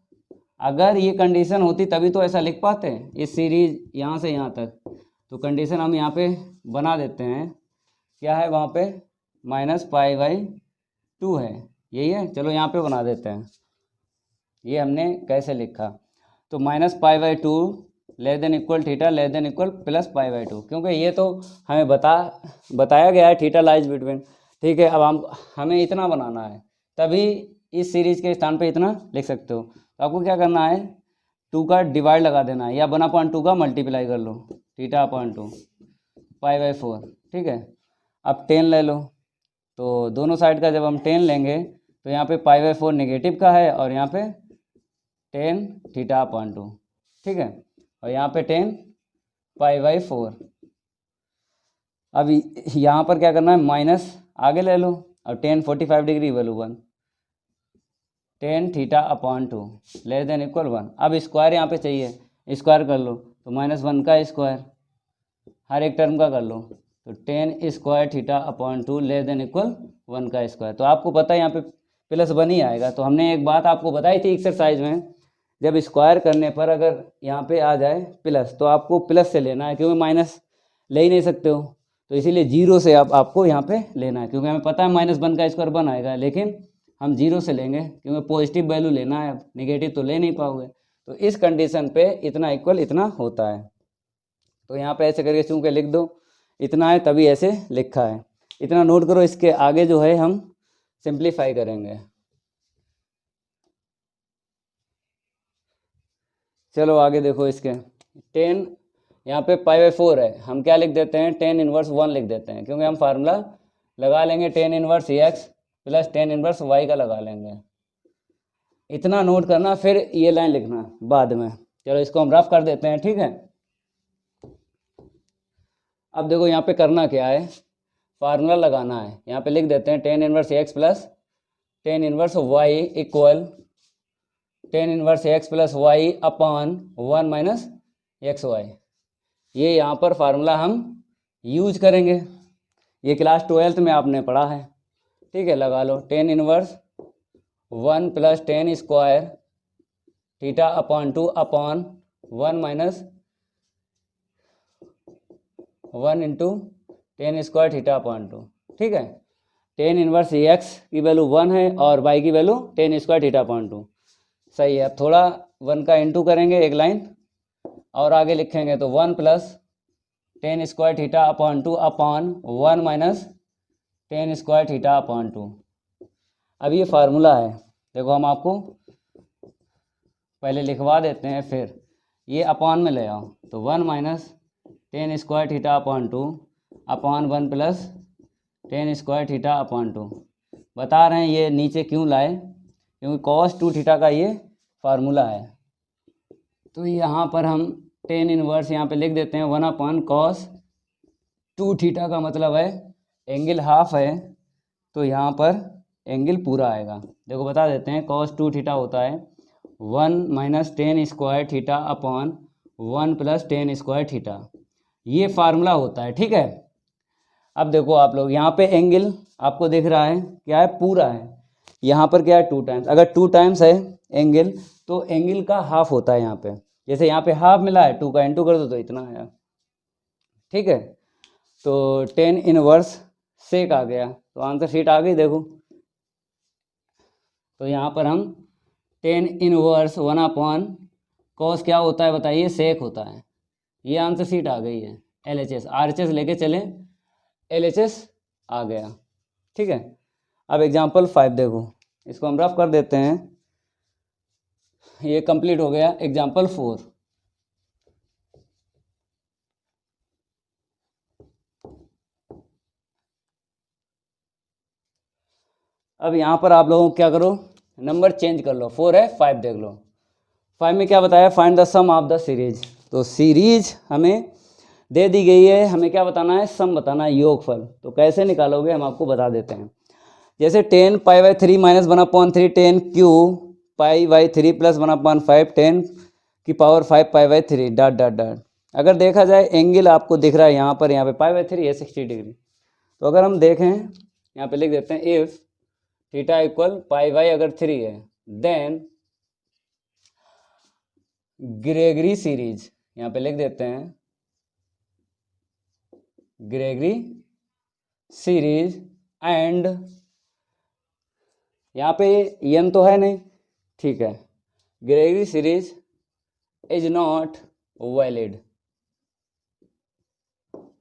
[SPEAKER 1] अगर ये कंडीशन होती तभी तो ऐसा लिख पाते हैं, इस सीरीज यहाँ से यहाँ तक। तो कंडीशन हम यहाँ पे बना देते हैं, क्या है वहाँ पे -π/2 है, यही है। चलो यहाँ पे बना देते हैं, ये हमने कैसे लिखा, तो -π/2 less than equal theta less than equal plus π/2, क्योंकि ये तो हमें बताया गया है थीटा लाइज बिटवीन, ठीक है। अब हमें इतना बनाना है, तभी इस सीरीज के स्थान पे इतना लिख सकते हो। तो आपको क्या करना है, 2 का डिवाइड लगा देना है, या 1/2 का मल्टीप्लाई कर लो, थीटा/2 π/4, ठीक है। अब 10 ले लो, तो दोनों साइड का जब हम 10 लेंगे तो यहाँ पे π/4 नेगेटिव का है, और यहाँ पे 10 थीटा/2, ठीक है, और यहाँ पे 10 π/4। अब यहाँ पर क्या करना है, माइनस आगे ले लो, और 10 45 degree value 1, 10 थीटा/2 less than equal 1। अब स्क्वायर यहाँ पे चाहिए, स्क्वायर कर लो, तो -1 का स्क्वायर हर एक टर्म का कर लो, तो 10 स्क्वायर थीटा/2 लेस देन इक्वल 1 का स्क्वायर। तो आपको पता है यहाँ पे +1 ही आएगा। तो हमने एक बात आपको बताई थी एक्सरसाइज में, जब स्क्वायर करने पर अगर यहाँ पे आ जाए प्लस, तो आपको प्लस से लेना है, क्योंकि माइनस ले ही नहीं सकते हो, तो इसीलिए 0 से आपको यहाँ पे लेना है, क्योंकि हमें पता है -1 का स्क्वायर 1 आएगा, लेकिन हम 0 से लेंगे, क्योंकि पॉजिटिव वैल्यू लेना है, नेगेटिव तो ले नहीं पाओगे। तो इस कंडीशन पे इतना इक्वल इतना होता है। तो यहाँ पे ऐसे करके चूँकि लिख दो, इतना है तभी ऐसे लिखा है, इतना नोट करो। इसके आगे जो है हम सिंप्लीफाई करेंगे। चलो आगे देखो, इसके 10 यहाँ पे π/4 है, हम क्या लिख देते हैं, 10 इनवर्स 1 लिख देते हैं, क्योंकि हम फार्मूला लगा लेंगे 10 inverse x plus 10 inverse y का लगा लेंगे। इतना नोट करना, फिर ये लाइन लिखना बाद में। चलो इसको हम रफ कर देते हैं, ठीक है। अब देखो यहाँ पे करना क्या है, फार्मूला लगाना है। यहाँ पे लिख देते हैं 10 inverse x plus 10 inverse y equal 10 inverse x plus y upon 1 minus xy। ये यहाँ पर फार्मूला हम यूज करेंगे, ये क्लास 12th में आपने पढ़ा है, ठीक है। लगा लो 10 inverse 1 plus 10 square थीटा/2 upon 1 minus 1 into 10 square थीटा/2, ठीक है। 10 इनवर्स x की वैल्यू 1 है और y की वैल्यू 10 स्क्वायर थीटा/2, सही है। अब थोड़ा 1 का इंटू करेंगे एक लाइन, और आगे लिखेंगे तो 1 plus 10 square थीटा/2 upon 1 minus 10 square थीटा/2। अब ये फार्मूला है, देखो हम आपको पहले लिखवा देते हैं, फिर ये अपॉन में ले आओ, तो 1 minus 10 square थीटा/2 upon 1 plus 10 square थीटा/2। बता रहे हैं ये नीचे क्यों लाए, क्योंकि cos 2 थीटा का ये फार्मूला है। तो यहाँ पर हम 10 इनवर्स यहाँ पे लिख देते हैं 1 अपॉन cos 2 थीटा, का मतलब है एंगल हाफ है, तो यहाँ पर एंगल पूरा आएगा। देखो बता देते हैं, cos 2 थीटा होता है 1 minus 10 square theta upon 1 plus 10 square theta, ये फार्मूला होता है, ठीक है। अब देखो आप लोग यहाँ पे एंगल आपको दिख रहा है क्या है, पूरा है, यहाँ पर क्या है 2 टाइम्स, अगर 2 टाइम्स है एंगल तो एंगल का हाफ होता है यहाँ पे, जैसे यहाँ पे हाफ मिला है 2 का इंटू कर दो तो इतना आया, ठीक है। तो 10 इनवर्स सेक आ गया, तो आंसर शीट आ गई देखो। तो यहाँ पर हम 10 इनवर्स 1/, कॉस क्या होता है बताइए, सेक होता है, ये आंसर शीट आ गई है। LHS RHS लेके चले, LHS आ गया, ठीक है। अब एग्जाम्पल 5 देखो, इसको हम रफ कर देते हैं, ये कंप्लीट हो गया। एग्जाम्पल 4, अब यहाँ पर आप लोगों को क्या करो, नंबर चेंज कर लो, 4 है 5 देख लो। 5 में क्या बताया, find the sum of the series. तो सीरीज हमें दे दी गई है, हमें क्या बताना है, सम बताना है, योगफल। तो कैसे निकालोगे हम आपको बता देते हैं। जैसे 10 π/3 माइनस 1/3 10 क्यू π/3 प्लस 1/5 10 की पावर 5 π/3 डॉट डॉट डॉट। अगर देखा जाए एंगल आपको दिख रहा है यहाँ पे π/3 है 60 डिग्री। तो अगर हम देखें यहाँ पे लिख देते हैं, इफ़ थीटा इक्वल π/, अगर 3 है देन ग्रेगरी सीरीज, यहाँ पे लिख देते हैं ग्रेगरी सीरीज एंड, यहाँ पे n तो है नहीं, ठीक है, Gregory series is not valid.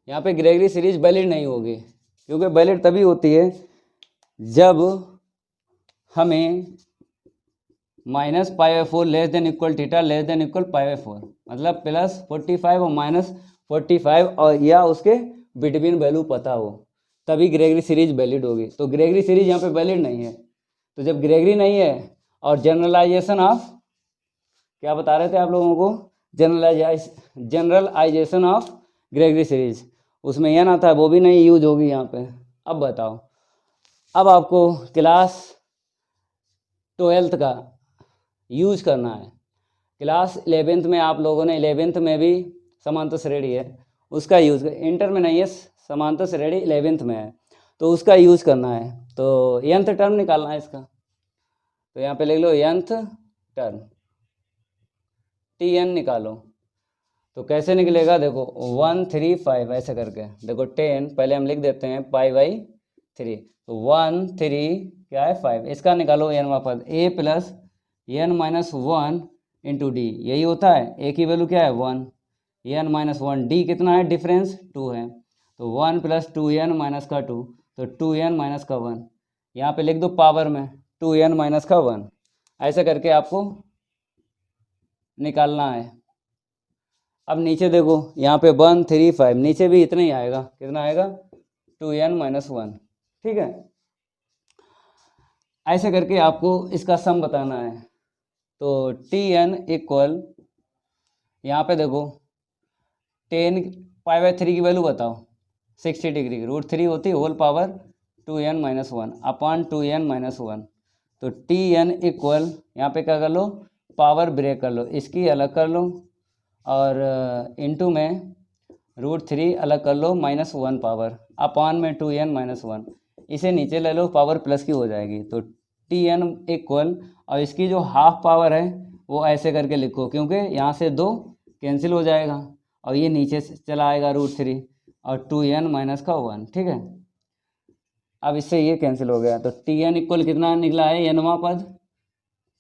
[SPEAKER 1] यहाँ पे ग्रेगरी सीरीज वैलिड नहीं होगी, क्योंकि वैलिड तभी होती है जब हमें -π/4 less than equal theta less than equal π/4, मतलब +45 और -45 और या उसके बिटवीन वैल्यू पता हो, तभी ग्रेगरी सीरीज वैलिड होगी। तो ग्रेगरी सीरीज यहाँ पे वैलिड नहीं है। तो जब ग्रेगरी नहीं है और जनरलाइजेशन ऑफ, क्या बता रहे थे आप लोगों को, जनरलाइजेशन ऑफ ग्रेगरी सीरीज, उसमें यह ना था, वो भी नहीं यूज होगी यहाँ पे। अब बताओ, अब आपको क्लास 12th का यूज करना है। क्लास 11th में आप लोगों ने, 11th में भी समांतर श्रेणी है, उसका यूज, इंटर में नहीं है, समांतर श्रेणी 11th में है, तो उसका यूज करना है। तो nth टर्म निकालना है इसका, तो यहाँ पे लिख लो nth टर्म, Tn निकालो। तो कैसे निकलेगा, देखो 1 3 5 ऐसे करके, देखो 10 पहले हम लिख देते हैं π/3, तो 1 3 क्या है 5, इसका निकालो n पद, a plus n-1 into D, यही होता है, a की वैल्यू क्या है 1, n-1, d कितना है, डिफरेंस 2 है, तो 1 + 2n-2, तो 2n-1, यहाँ पे लिख दो पावर में 2n-1, ऐसे करके आपको निकालना है। अब नीचे देखो, यहाँ पे 1 3 5, नीचे भी इतना ही आएगा, कितना आएगा 2n-1, ठीक है। ऐसे करके आपको इसका सम बताना है। तो Tn इक्वल, यहाँ पे देखो 10 π/3 की वैल्यू बताओ, 60 डिग्री, √3 होती whole power 2n-1 upon 2n-1, तो Tn इक्वल, यहाँ पे क्या कर लो, पावर ब्रेक कर लो, इसकी अलग कर लो और इनटू में √3 अलग कर लो, -1 पावर अपॉन में 2n-1, इसे नीचे ले लो, पावर प्लस की हो जाएगी। तो Tn इक्वल, और इसकी जो हाफ पावर है वो ऐसे करके लिखो, क्योंकि यहाँ से 2 कैंसिल हो जाएगा और ये नीचे से चला आएगा √3 और 2n-1, ठीक है। अब इससे ये कैंसिल हो गया, तो Tn इक्वल कितना निकला है, nवां पद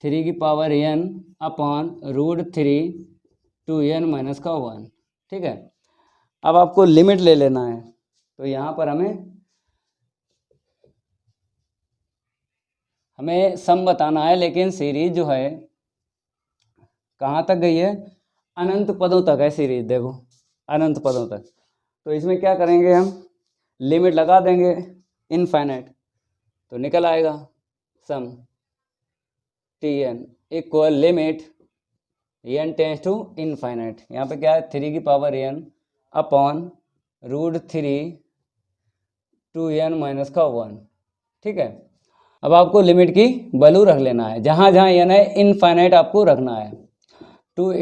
[SPEAKER 1] 3 की पावर n अपॉन √3 2n-1, ठीक है। अब आपको लिमिट ले लेना है, तो यहाँ पर हमें सम बताना है, लेकिन सीरीज जो है कहाँ तक गई है, अनंत पदों तक है सीरीज, देखो अनंत पदों तक। तो इसमें क्या करेंगे, हम लिमिट लगा देंगे इनफाइनाइट, तो निकल आएगा sum Tn equal limit n tends to infinite, यहाँ पे क्या है 3 की पावर n अपॉन √3 2n-1, ठीक है। अब आपको लिमिट की वैल्यू रख लेना है, जहाँ जहाँ n है इनफाइनाइट आपको रखना है, 2 ×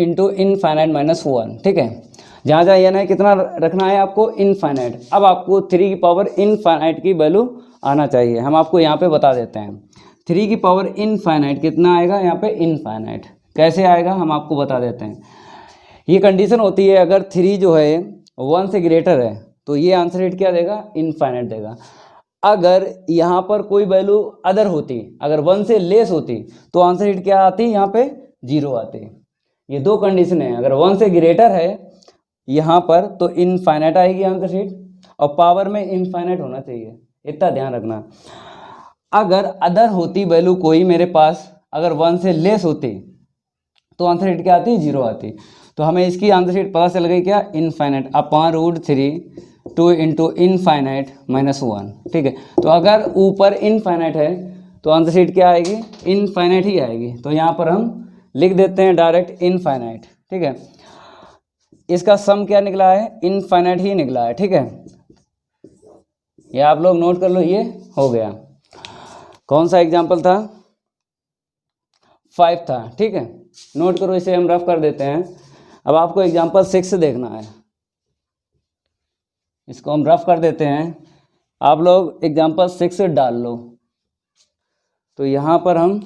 [SPEAKER 1] ∞−1, ठीक है। जहाँ जहाँ n है कितना रखना है आपको, इनफाइनाइट। अब आपको 3 की पावर इनफाइनाइट की वैल्यू आना चाहिए, हम आपको यहाँ पे बता देते हैं 3 की पावर इनफाइनाइट कितना आएगा यहाँ पे, इनफाइनाइट। कैसे आएगा हम आपको बता देते हैं। ये कंडीशन होती है अगर 3 जो है 1 से ग्रेटर है तो ये आंसर शीट क्या देगा, इनफाइनाइट देगा। अगर यहाँ पर कोई वैल्यू अदर होती, अगर 1 से लेस होती तो आंसर शीट क्या आती, यहाँ पे 0 आती। ये दो कंडीशन है, अगर 1 से ग्रेटर है यहाँ पर तो इनफाइनाइट आएगी आंसर शीट, और पावर में इनफाइनाइट होना चाहिए, इतना ध्यान रखना। अगर अदर होती वैल्यू कोई मेरे पास, अगर 1 से लेस होती तो आंसर शीट क्या आती, 0 आती। तो हमें इसकी आंसर शीट पता चल गई क्या, infinite upon root 3 2 into infinite minus 1। ठीक है, तो अगर ऊपर इनफाइनाइट है तो आंसर शीट क्या आएगी, इनफाइनाइट ही आएगी। तो यहाँ पर हम लिख देते हैं डायरेक्ट इनफाइनाइट। ठीक है, इसका सम क्या निकला है, इनफाइनाइट ही निकला है। ठीक है, ये आप लोग नोट कर लो, ये हो गया। कौन सा एग्जाम्पल था, 5 था। ठीक है, नोट करो, इसे हम रफ कर देते हैं। अब आपको एग्जाम्पल 6 देखना है, इसको हम रफ कर देते हैं। आप लोग एग्जाम्पल 6 डाल लो, तो यहाँ पर हम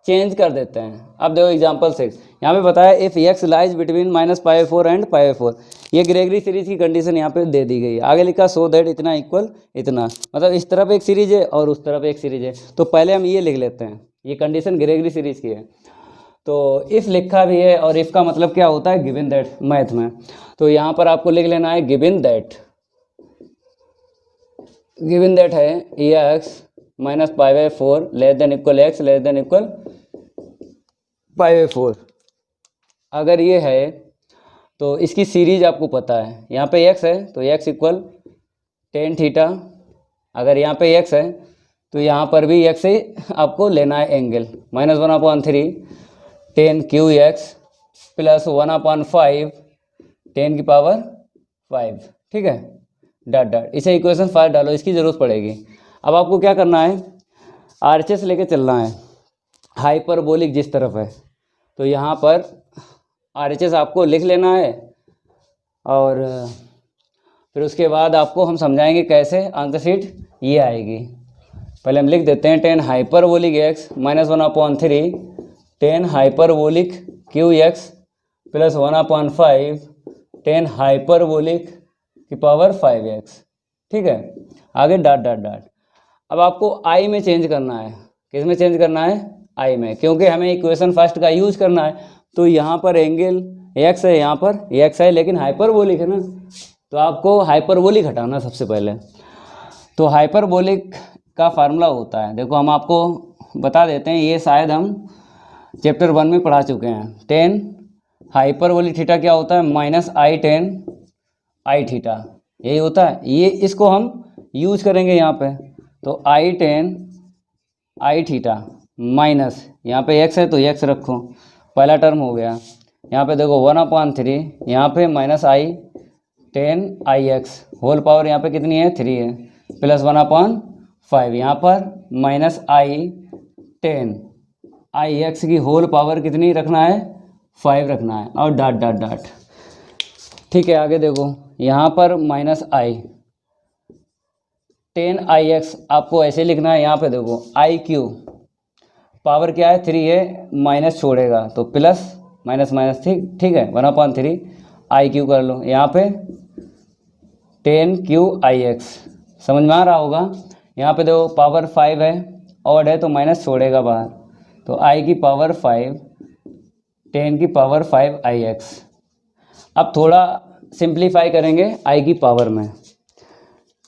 [SPEAKER 1] चेंज कर देते हैं। अब देखो एग्जाम्पल 6, यहाँ पे बताया if x lies between -π/4 and π/4। ये ग्रेगरी सीरीज की कंडीशन यहाँ पे दे दी गई है। आगे लिखा सो दैट इतना इक्वल इतना, मतलब इस तरफ एक सीरीज है और उस तरफ एक सीरीज है। तो पहले हम ये लिख लेते हैं, ये कंडीशन ग्रेगरी सीरीज की है। तो इफ़ लिखा भी है, और इफ़ का मतलब क्या होता है, गिवन दैट मैथ में। तो यहाँ पर आपको लिख लेना है गिवन दैट, गिवन दैट है x -π/4 less than equal x less than equal π/4। अगर ये है तो इसकी सीरीज आपको पता है, यहाँ पे x है तो x इक्वल tan थीटा। अगर यहाँ पे x है तो यहाँ पर भी x से आपको लेना है angle, -1/3 tan QX plus 1/5 tan की पावर 5। ठीक है, डॉट डॉट, इसे इक्वेशन 5 डालो, इसकी ज़रूरत पड़ेगी। अब आपको क्या करना है, आरएचएस लेके चलना है, हाइपरबोलिक जिस तरफ है तो यहाँ पर आरएचएस आपको लिख लेना है, और फिर उसके बाद आपको हम समझाएंगे कैसे आंसर शीट ये आएगी। पहले हम लिख देते हैं tan hyperbolic x -1/3 tan hyperbolic QX plus 1/5 tan hyperbolic की पावर 5x। ठीक है, आगे डॉट डॉट डॉट। अब आपको आई में चेंज करना है, किस में चेंज करना है, आई में, क्योंकि हमें इक्वेशन फर्स्ट का यूज करना है। तो यहाँ पर एंगल x है, यहाँ पर x है, लेकिन हाइपरबोलिक है ना, तो आपको हाइपरबोलिक हटाना सबसे पहले। तो हाइपरबोलिक का फार्मूला होता है, देखो हम आपको बता देते हैं, ये शायद हम चैप्टर 1 में पढ़ा चुके हैं। tan हाइपरबोलिक थीटा क्या होता है, -i tan i थीटा, यही होता है। ये इसको हम यूज करेंगे यहाँ पे, तो i tan i theta minus, यहाँ पे x है तो x रखो, पहला टर्म हो गया। यहाँ पे देखो 1/3, यहाँ पे -i tan ix whole power यहाँ पे कितनी है, 3 है, प्लस 1/5, यहाँ पर -i tan ix की होल पावर कितनी रखना है, 5 रखना है, और डॉट डॉट डॉट। ठीक है, आगे देखो यहाँ पर -i tan ix आपको ऐसे लिखना है। यहाँ पे देखो iq पावर क्या है, 3 है, माइनस छोड़ेगा तो प्लस माइनस माइनस, ठीक है, 1/3 iq कर लो। यहाँ पे tan qix समझ में आ रहा होगा। यहाँ पे देखो पावर 5 है, ऑड है तो माइनस छोड़ेगा बाहर, तो i की पावर 5 tan की पावर 5 ix। अब थोड़ा सिंप्लीफाई करेंगे i की पावर में।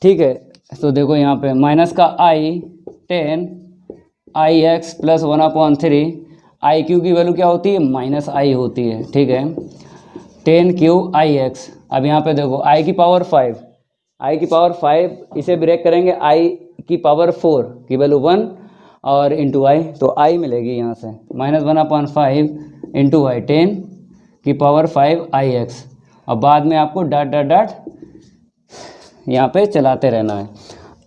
[SPEAKER 1] ठीक है, तो देखो यहाँ पे माइनस का i tan ix plus 1/3, I Q की वैल्यू क्या होती है, -i होती है। ठीक है, tan QIX। अब यहाँ पे देखो i की पावर 5, i की पावर 5 इसे ब्रेक करेंगे, i की पावर 4 की वैल्यू 1 और इंटू i, तो i मिलेगी यहाँ से -1/5 इंटू i tan की पावर 5 ix। और बाद में आपको डॉट डॉट डॉट यहाँ पे चलाते रहना है।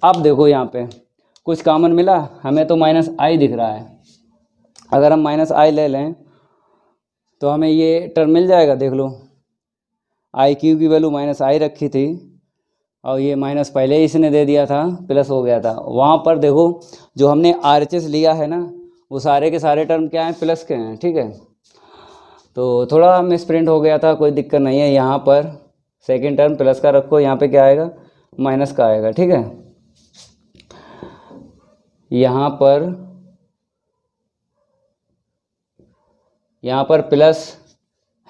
[SPEAKER 1] अब देखो यहाँ पे कुछ कॉमन मिला हमें, तो -i दिख रहा है। अगर हम -i ले लें तो हमें ये टर्म मिल जाएगा, देख लो, आई क्यू की वैल्यू -i रखी थी और ये माइनस पहले ही इसने दे दिया था, प्लस हो गया था। वहाँ पर देखो जो हमने RHS लिया है ना, वो सारे के सारे टर्म क्या हैं, प्लस के हैं, ठीक है। तो थोड़ा मिसप्रिंट हो गया था, कोई दिक्कत नहीं है। यहाँ पर सेकेंड टर्म प्लस का रखो, यहाँ पे क्या आएगा, माइनस का आएगा, ठीक है। यहाँ पर प्लस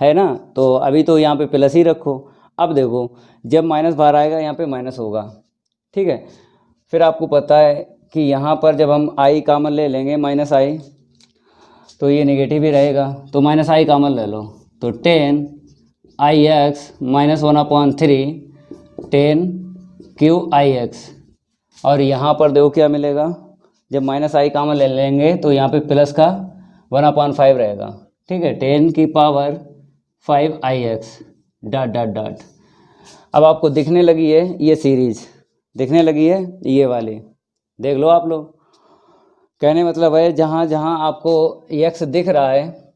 [SPEAKER 1] है ना, तो अभी तो यहाँ पे प्लस ही रखो। अब देखो जब माइनस बाहर आएगा यहाँ पे माइनस होगा, ठीक है। फिर आपको पता है कि यहाँ पर जब हम आई कॉमन ले लेंगे माइनस आई, तो ये नेगेटिव ही रहेगा, तो माइनस आई कॉमन ले लो, तो 10 ix माइनस 1/3 10 QIx। और यहाँ पर देखो क्या मिलेगा, जब माइनस आई कॉमन ले लेंगे तो यहाँ पे प्लस का 1/5 रहेगा, ठीक है। 10⁵ डॉट डॉट डॉट। अब आपको दिखने लगी है ये सीरीज, दिखने लगी है ये वाली, देख लो आप लोग। कहने मतलब है जहाँ जहाँ आपको x दिख रहा है,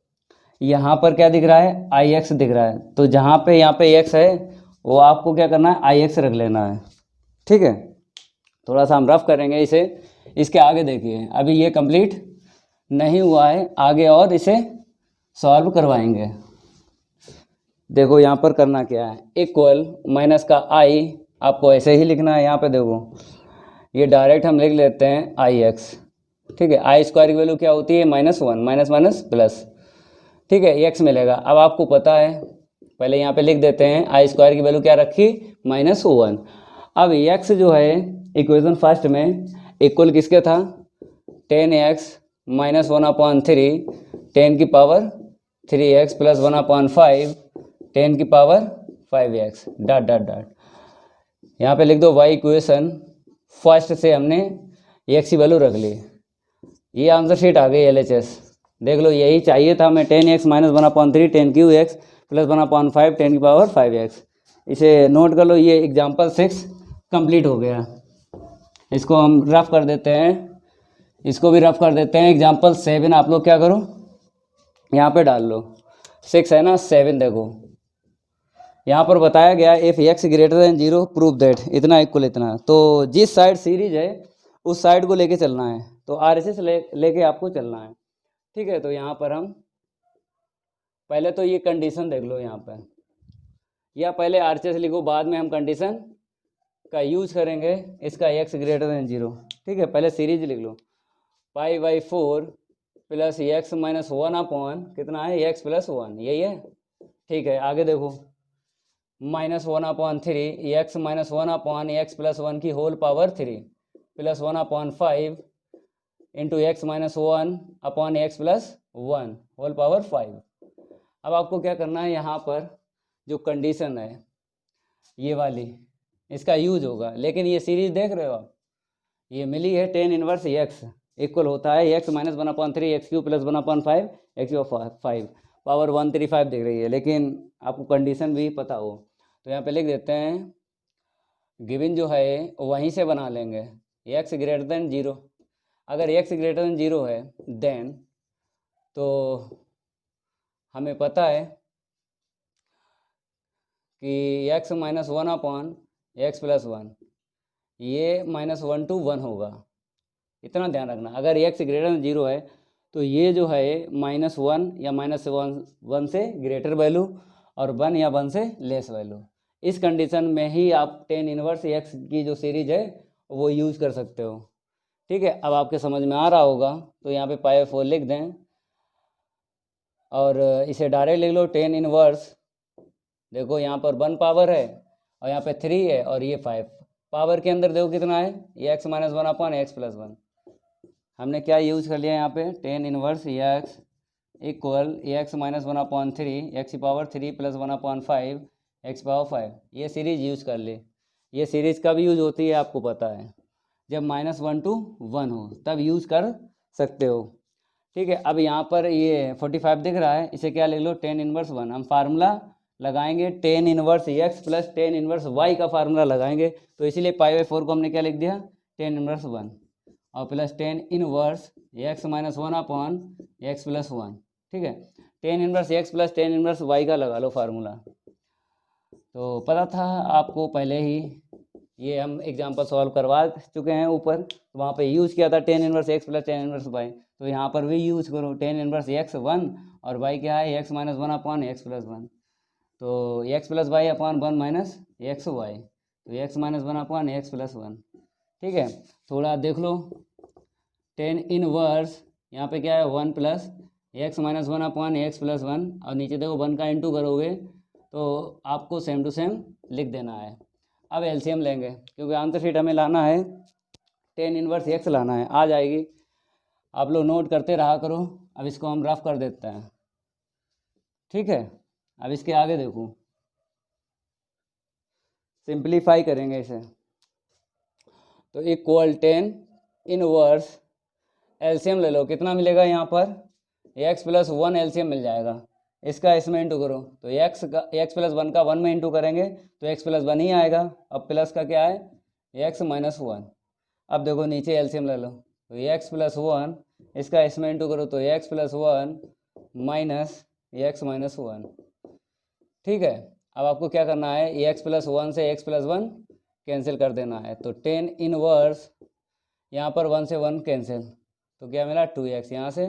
[SPEAKER 1] यहाँ पर क्या दिख रहा है, ix दिख रहा है, तो जहाँ पे यहाँ पे x है वो आपको क्या करना है, ix रख लेना है, ठीक है। थोड़ा सा हम रफ करेंगे इसे। इसके आगे देखिए, अभी ये कंप्लीट नहीं हुआ है, आगे और इसे सॉल्व करवाएंगे। देखो यहाँ पर करना क्या है, इक्वल माइनस का i आपको ऐसे ही लिखना है। यहाँ पे देखो ये डायरेक्ट हम लिख लेते हैं ix, ठीक है। आई स्क्वायर की वैल्यू क्या होती है, -1, माइनस माइनस प्लस, ठीक है, x मिलेगा। अब आपको पता है, पहले यहाँ पे लिख देते हैं, आई स्क्वायर की वैल्यू क्या रखी, -1। अब x जो है इक्वेशन फर्स्ट में इक्वल किसके था, 10x minus 1/3 10⁵3x plus 1/5 10⁵5x dot dot dot. यहाँ पे लिख दो y इक्वेशन फर्स्ट से हमने x की वैल्यू रख ली, ये आंसर शीट आ गई LHS। देख लो यही चाहिए था हमें, 10x minus 1/3 10QX plus 1/5 10⁵5x। इसे नोट कर लो, ये एग्जाम्पल 6 कंप्लीट हो गया। इसको हम रफ कर देते हैं, इसको भी रफ कर देते हैं। एग्जाम्पल 7 आप लोग क्या करो, यहाँ पे डाल लो, 6 है ना, 7 देखो यहाँ पर बताया गया if x greater than 0 prove that इतना इक्वल इतना। तो जिस साइड सीरीज है उस साइड को लेके चलना है, तो RHS लेके आपको चलना है, ठीक है। तो यहाँ पर हम पहले तो ये कंडीशन देख लो यहाँ पर, या पहले RHS लिखो, बाद में हम कंडीशन का यूज करेंगे इसका x ग्रेटर देन 0, ठीक है। पहले सीरीज लिख लो, π/4 प्लस x माइनस 1 कितना है, x प्लस 1, यही है, ठीक है। आगे देखो -1/3 x माइनस 1/x प्लस 1 की whole power 3 plus 1/5 into x minus 1/x plus 1 whole power 5। अब आपको क्या करना है, यहाँ पर जो कंडीशन है ये वाली, इसका यूज होगा। लेकिन ये सीरीज देख रहे हो आप, ये मिली है 10⁻x इक्वल होता है x minus 1/3 x³ plus 1/5 x⁵5 power 135 दिख रही है, लेकिन आपको कंडीशन भी पता हो तो यहाँ पे लिख देते हैं, गिवन जो है वहीं से बना लेंगे, x ग्रेटर देन 0। अगर x ग्रेटर देन 0 है देन, तो हमें पता है कि x माइनस 1/x प्लस 1 ये -1 to 1 होगा, इतना ध्यान रखना। अगर x ग्रेटर देन 0 है तो ये जो है -1 या -1 से ग्रेटर वैल्यू और 1 या 1 से लेस वैल्यू, इस कंडीशन में ही आप 10⁻x की जो सीरीज है वो यूज कर सकते हो, ठीक है। अब आपके समझ में आ रहा होगा, तो यहाँ पे π/4 लिख दें और इसे डायरेक्ट लिख लो 10⁻। देखो यहाँ पर 1 पावर है और यहाँ पे 3 है और ये 5 पावर के अंदर देखो कितना है, ये x माइनस 1/x प्लस 1। हमने क्या यूज कर लिया यहाँ पे, 10⁻x equal x minus 1/3 x की पावर 3 प्लस 1/5 x पावर 5, ये सीरीज यूज कर ली। ये सीरीज कब यूज होती है आपको पता है, जब -1 to 1 हो तब यूज कर सकते हो, ठीक है। अब यहाँ पर ये 45 दिख रहा है, इसे क्या लिख लो 10⁻1। हम फार्मूला लगाएंगे 10⁻x प्लस 10⁻y का फार्मूला लगाएंगे, तो इसीलिए π/4 को हमने क्या लिख दिया 10⁻1 और plus 10⁻x minus 1/x plus 1, ठीक है। 10⁻x प्लस 10⁻y का लगा लो फार्मूला। तो पता था आपको पहले ही ये हम एग्जांपल सॉल्व करवा चुके हैं ऊपर, तो वहाँ पे यूज़ किया था tan inverse x plus tan inverse y, तो यहाँ पर भी यूज़ करो टेन इनवर्स एक्स 1 और वाई क्या है x minus 1 upon x plus 1, तो x plus y upon 1 minus x y, तो x minus 1 upon x plus 1। ठीक है, थोड़ा देख लो, टेन इनवर्स यहाँ पे क्या है 1 plus x minus 1 upon x plus 1, और नीचे देखो 1 का इंटू करोगे तो आपको सेम टू सेम लिख देना है। अब एलसीएम लेंगे क्योंकि आंसर शीट हमें लाना है, टेन इनवर्स एक्स लाना है, आ जाएगी। आप लोग नोट करते रहा करो। अब इसको हम रफ कर देते हैं। ठीक है, अब इसके आगे देखो, सिंप्लीफाई करेंगे इसे, तो इक्वल टेन इनवर्स एलसीएम ले लो, कितना मिलेगा यहाँ पर एक्स प्लस 1 एलसीएम मिल जाएगा, इसका इसमें इंटू करो, तो एक्स प्लस 1 का 1 में इंटू करेंगे तो एक्स प्लस 1 ही आएगा। अब प्लस का क्या है एक्स माइनस 1। अब देखो नीचे एलसीएम ले लो, तो एक्स प्लस 1 इसका इसमें इंटू करो तो x plus 1 minus x minus 1। ठीक है, अब आपको क्या करना है, एक्स प्लस 1 से एक्स प्लस 1 कैंसिल कर देना है, तो टेन इनवर्स यहाँ पर 1 से 1 कैंसिल, तो क्या मिला 2x। यहाँ से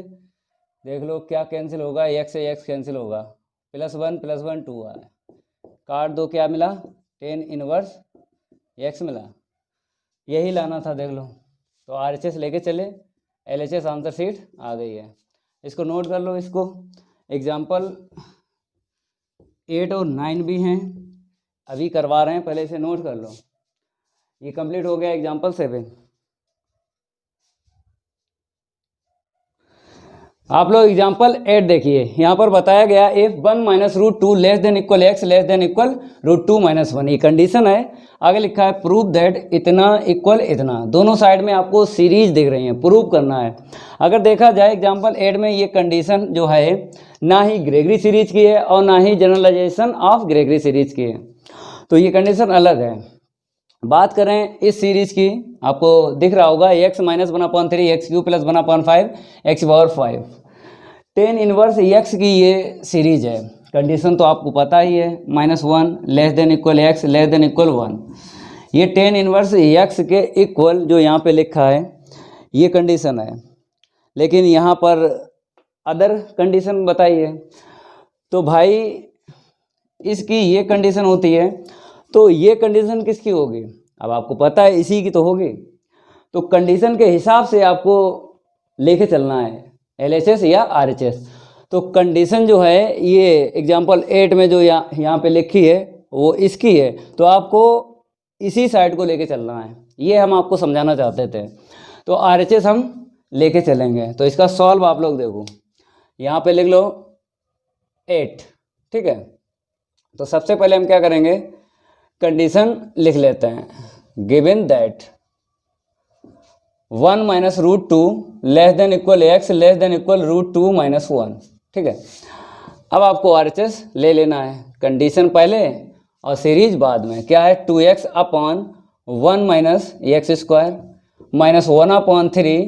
[SPEAKER 1] देख लो क्या कैंसिल होगा, x से x कैंसिल होगा, प्लस 1 2 है, काट दो, क्या मिला टेन इनवर्स x मिला। यही लाना था, देख लो। तो RHS लेके चले, LHS आंसर शीट आ गई है, इसको नोट कर लो। इसको एग्जाम्पल 8 और 9 भी हैं, अभी करवा रहे हैं, पहले इसे नोट कर लो। ये कंप्लीट हो गया एग्जाम्पल 7। आप लोग एग्जाम्पल 8 देखिए, यहाँ पर बताया गया if 1 minus root 2 less than equal x less than equal root 2 minus 1, ये कंडीशन है। आगे लिखा है प्रूव दैट इतना इक्वल इतना, दोनों साइड में आपको सीरीज दिख रही है, प्रूव करना है। अगर देखा जाए एग्जाम्पल 8 में ये कंडीशन जो है ना ही ग्रेगरी सीरीज की है और ना ही जनरलाइजेशन ऑफ ग्रेगरी सीरीज की है, तो ये कंडीशन अलग है। बात करें इस सीरीज की, आपको दिख रहा होगा x minus 1/3 x Q plus 1/5 x power 5, ten inverse x की ये सीरीज है। कंडीशन तो आपको पता ही है, -1 less than equal x less than equal 1, ये टेन इनवर्स एक्स के इक्वल जो यहाँ पे लिखा है ये कंडीशन है। लेकिन यहाँ पर अदर कंडीशन बताइए, तो भाई इसकी ये कंडीशन होती है, तो ये कंडीशन किसकी होगी, अब आपको पता है इसी की तो होगी। तो कंडीशन के हिसाब से आपको लेके चलना है, LHS या RHS। तो कंडीशन जो है ये एग्जाम्पल 8 में जो यहाँ पे लिखी है वो इसकी है, तो आपको इसी साइड को लेके चलना है, ये हम आपको समझाना चाहते थे। तो RHS हम लेके चलेंगे, तो इसका सॉल्व आप लोग देखो, यहाँ पे लिख लो 8। ठीक है, तो सबसे पहले हम क्या करेंगे, कंडीशन लिख लेते हैं, given that 1 minus root 2 less than equal x less than equal root 2 minus 1। ठीक है, अब आपको RHS ले लेना है, कंडीशन पहले और सीरीज बाद में। क्या है 2x upon 1 minus x square minus 1/3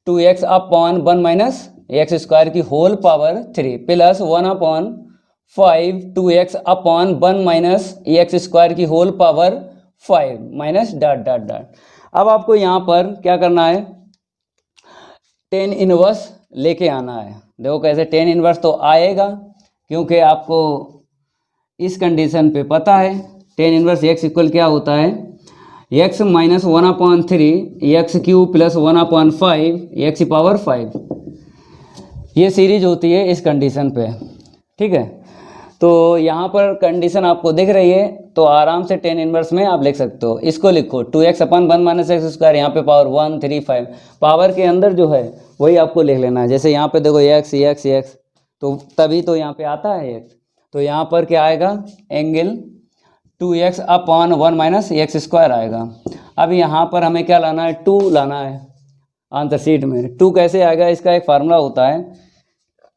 [SPEAKER 1] 2x upon 1 minus x square की whole power 3 plus 1/5 2x upon 1 minus x square की whole power 5 minus dot dot dot. अब आपको यहाँ पर क्या करना है, टेन इनवर्स लेके आना है। देखो कैसे टेन इनवर्स तो आएगा, क्योंकि आपको इस कंडीशन पे पता है टेन इनवर्स एक्स इक्वल क्या होता है, x minus 1/3 x Q plus 1/5 x power 5, ये सीरीज होती है इस कंडीशन पे। ठीक है, तो यहाँ पर कंडीशन आपको दिख रही है, तो आराम से टेन इनवर्स में आप लिख सकते हो। इसको लिखो 2x upon 1 minus x square, यहाँ पे पावर 1 3 5, पावर के अंदर जो है वही आपको लिख लेना है। जैसे यहाँ पे देखो x x x, तो तभी तो यहाँ पे आता है x, तो यहाँ पर क्या आएगा angle 2x upon 1 minus x square आएगा। अब यहाँ पर हमें क्या लाना है, 2 लाना है आंसर शीट में। 2 कैसे आएगा, इसका एक फार्मूला होता है,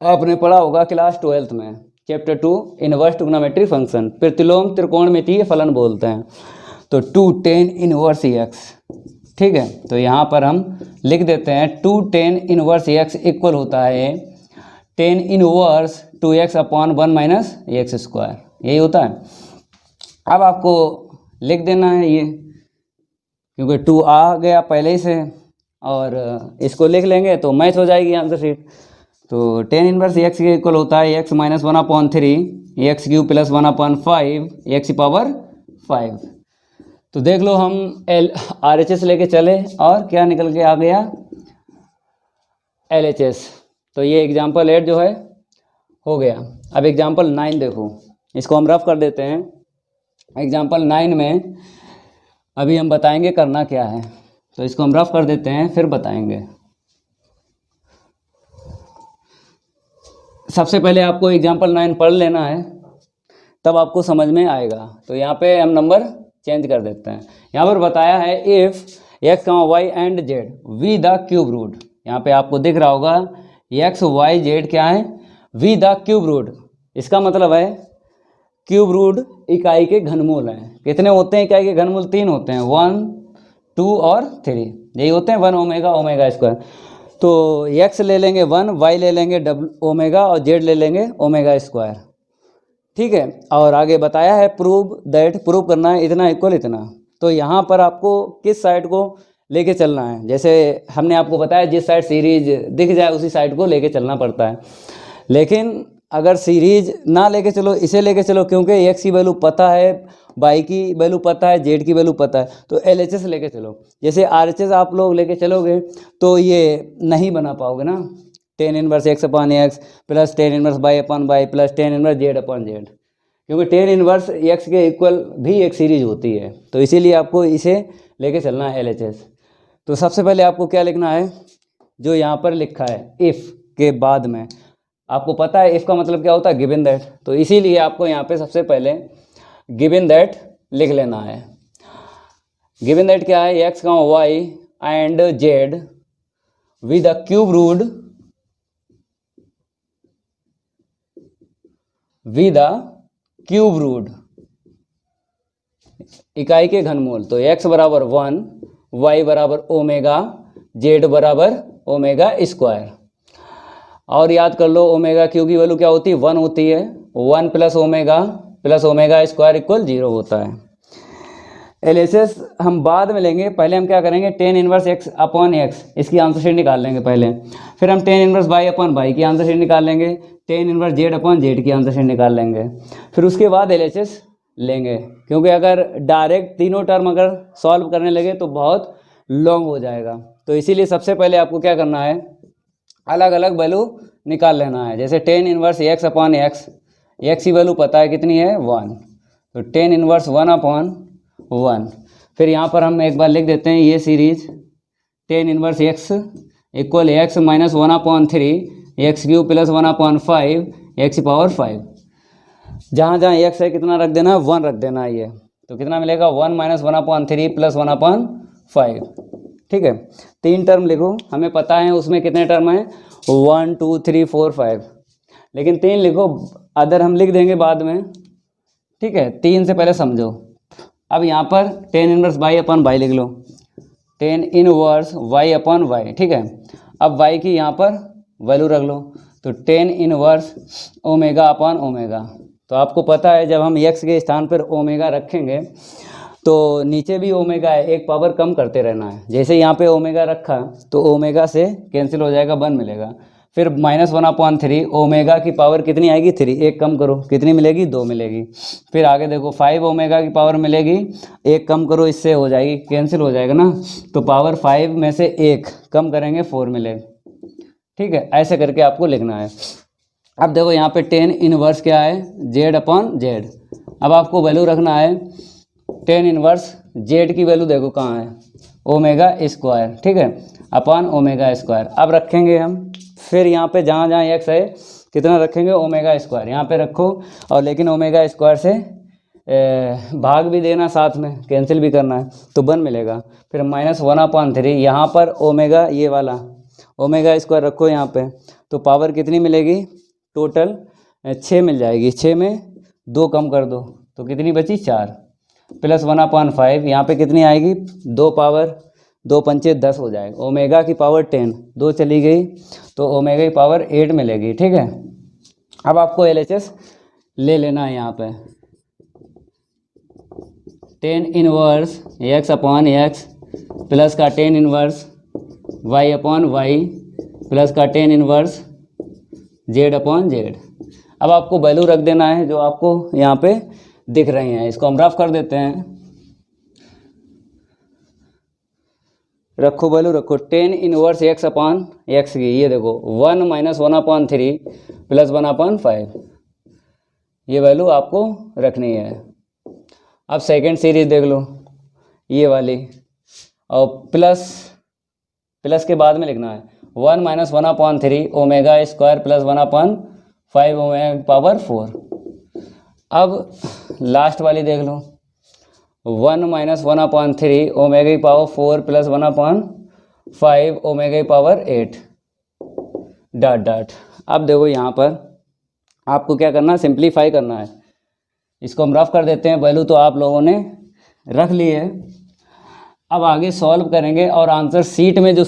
[SPEAKER 1] आपने पढ़ा होगा क्लास 12th में, चैप्टर 2 इनवर्स ट्रिग्नोमेट्री फंक्शन, प्रतिलोम त्रिकोणमितीय फलन बोलते हैं। तो 2 टेन इनवर्स एक्स। ठीक है, तो यहाँ पर हम लिख देते हैं 2 टेन इनवर्स एक्स इक्वल होता है tan inverse 2x upon 1 minus x square, यही होता है। अब आपको लिख देना है ये क्योंकि 2 आ गया पहले ही से, और इसको लिख लेंगे तो मैच हो जाएगी आंसर शीट। तो टेन इनवर्स एक्स के इक्वल होता है x minus 1/3 x cube plus 1/5 x की पावर 5। तो देख लो हम RHS लेके चले और क्या निकल के आ गया LHS। तो ये एग्जाम्पल 8 जो है हो गया। अब एग्जाम्पल 9 देखो, इसको हम रफ कर देते हैं। एग्जाम्पल 9 में अभी हम बताएंगे करना क्या है, तो इसको हम रफ कर देते हैं फिर बताएंगे। सबसे पहले आपको एग्जाम्पल 9 पढ़ लेना है, तब आपको समझ में आएगा। तो यहाँ पे हम नंबर चेंज कर देते हैं। यहाँ पर बताया है if x y and z be the cube root. यहाँ पे आपको दिख रहा होगा एक्स वाई जेड क्या है, वी द क्यूब रूट। इसका मतलब है क्यूब रूट इकाई के घनमूल हैं। कितने होते हैं इकाई के घनमूल? 3 होते हैं, 1, 2 और 3, यही होते हैं 1 ओमेगा ओमेगा स्क्वायर। तो एक्स ले लेंगे 1, वाई ले लेंगे डबल ओमेगा और जेड ले लेंगे ओमेगा स्क्वायर। ठीक है, और आगे बताया है प्रूव दैट, प्रूव करना है इतना इक्वल इतना। तो यहाँ पर आपको किस साइड को लेके चलना है, जैसे हमने आपको बताया जिस साइड सीरीज दिख जाए उसी साइड को लेके चलना पड़ता है। लेकिन अगर सीरीज ना लेके चलो, इसे लेके चलो, क्योंकि एक्स की वैल्यू पता है, वाई की वैल्यू पता है, जेड की वैल्यू पता है, तो LHS लेके चलो। जैसे RHS आप लोग लेके चलोगे तो ये नहीं बना पाओगे ना, tan inverse x upon x plus tan inverse y upon y plus tan inverse z upon z, क्योंकि टेन इनवर्स एक्स के इक्वल भी एक सीरीज होती है। तो इसीलिए आपको इसे लेके चलना है LHS। तो सबसे पहले आपको क्या लिखना है, जो यहाँ पर लिखा है इफ़ के बाद में, आपको पता है इफ़ का मतलब क्या होता है, गिवन दैट। तो इसीलिए आपको यहाँ पे सबसे पहले गिवन दैट लिख लेना है। गिवन दैट क्या है, x y and z with the cube root with the cube root इकाई के घनमूल। तो x बराबर 1, y बराबर ओमेगा, z बराबर ओमेगा स्क्वायर। और याद कर लो ओमेगा क्यू की वैल्यू क्या होती है, 1 होती है। 1 प्लस ओमेगा स्क्वायर इक्वल 0 होता है। LHS हम बाद में लेंगे, पहले हम क्या करेंगे, tan inverse x upon x इसकी आंसर शीट निकाल लेंगे पहले। फिर हम tan inverse y upon y की आंसर शीट निकाल लेंगे, tan inverse z upon z की आंसर शीट निकाल लेंगे। फिर उसके बाद LHS लेंगे, क्योंकि अगर डायरेक्ट तीनों टर्म अगर सॉल्व करने लगे तो बहुत लॉन्ग हो जाएगा। तो इसीलिए सबसे पहले आपको क्या करना है, अलग अलग वैल्यू निकाल लेना है। जैसे ten inverse x upon x, x की वैल्यू पता है कितनी है, 1, तो टेन इनवर्स 1 अपॉन 1। फिर यहाँ पर हम एक बार लिख देते हैं ये series, ten inverse x equal x minus 1/3 x cube plus 1/5 x की पावर 5। जहाँ जहाँ एक्स है कितना रख देना है, 1 रख देना है ये। तो कितना मिलेगा, 1 माइनस 1/3 प्लस 1/5। ठीक है, 3 टर्म लिखो, हमें पता है उसमें कितने टर्म हैं, 1 2 3 4 5, लेकिन 3 लिखो, अदर हम लिख देंगे बाद में। ठीक है, 3 से पहले समझो। अब यहाँ पर tan inverse y upon y लिख लो, tan inverse y upon y. ठीक है, अब वाई की यहाँ पर वैल्यू रख लो, तो tan inverse omega upon omega. तो आपको पता है जब हम एक्स के स्थान पर ओमेगा रखेंगे तो नीचे भी ओमेगा है, एक पावर कम करते रहना है। जैसे यहाँ पे ओमेगा रखा तो ओमेगा से कैंसिल हो जाएगा, 1 मिलेगा। फिर माइनस 1/3 ओमेगा की पावर कितनी आएगी, 3, एक कम करो कितनी मिलेगी, 2 मिलेगी। फिर आगे देखो 5 ओमेगा की पावर मिलेगी, एक कम करो इससे हो जाएगी, कैंसिल हो जाएगा ना, तो पावर 5 में से एक कम करेंगे 4 मिलेगा। ठीक है, ऐसे करके आपको लिखना है। अब देखो यहाँ पे टेन इनवर्स क्या है, जेड अपॉन जेड। अब आपको वैल्यू रखना है टेन इनवर्स जेड की वैल्यू देखो कहाँ है, ओमेगा स्क्वायर। ठीक है, अपॉन ओमेगा स्क्वायर। अब रखेंगे हम, फिर यहाँ पे जहाँ जहाँ एक्स है कितना रखेंगे, ओमेगा स्क्वायर यहाँ पे रखो, और लेकिन ओमेगा स्क्वायर से भाग भी देना, साथ में कैंसिल भी करना है, तो 1 मिलेगा। फिर माइनस 1/3 यहाँ पर ओमेगा, ये वाला ओमेगा स्क्वायर रखो यहाँ पे, तो पावर कितनी मिलेगी, टोटल 6 मिल जाएगी। 6 में 2 कम कर दो तो कितनी बची, 4, प्लस 1/5 यहाँ पे कितनी आएगी, 2 पावर 2 पंचे 10 हो जाएगा। ओमेगा की पावर 10, 2 चली गई तो ओमेगा की पावर 8 मिलेगी। ठीक है, अब आपको LHS ले लेना है। यहाँ पे tan inverse x upon x plus का tan inverse y upon y plus का tan inverse z upon z. अब आपको वैल्यू रख देना है जो आपको यहाँ पे दिख रही हैं। इसको हम रफ कर देते हैं। रखो वैल्यू रखो, ten inverse x upon x की, ये देखो 1 माइनस 1/3 प्लस 1/5, ये वैल्यू आपको रखनी है। अब सेकेंड सीरीज देख लो, ये वाली, और प्लस के बाद में लिखना है 1 minus 1/3 omega square plus 1/5 omega power 4। अब लास्ट वाली देख लो, 1 माइनस 1/3 ओमेगा की पावर 4 प्लस 1/5 ओमेगा की पावर 8 डॉट डॉट। अब देखो यहाँ पर आपको क्या करना है, सिंप्लीफाई करना है। इसको हम रफ कर देते हैं, वैल्यू तो आप लोगों ने रख ली है। अब आगे सॉल्व करेंगे और आंसर शीट में जो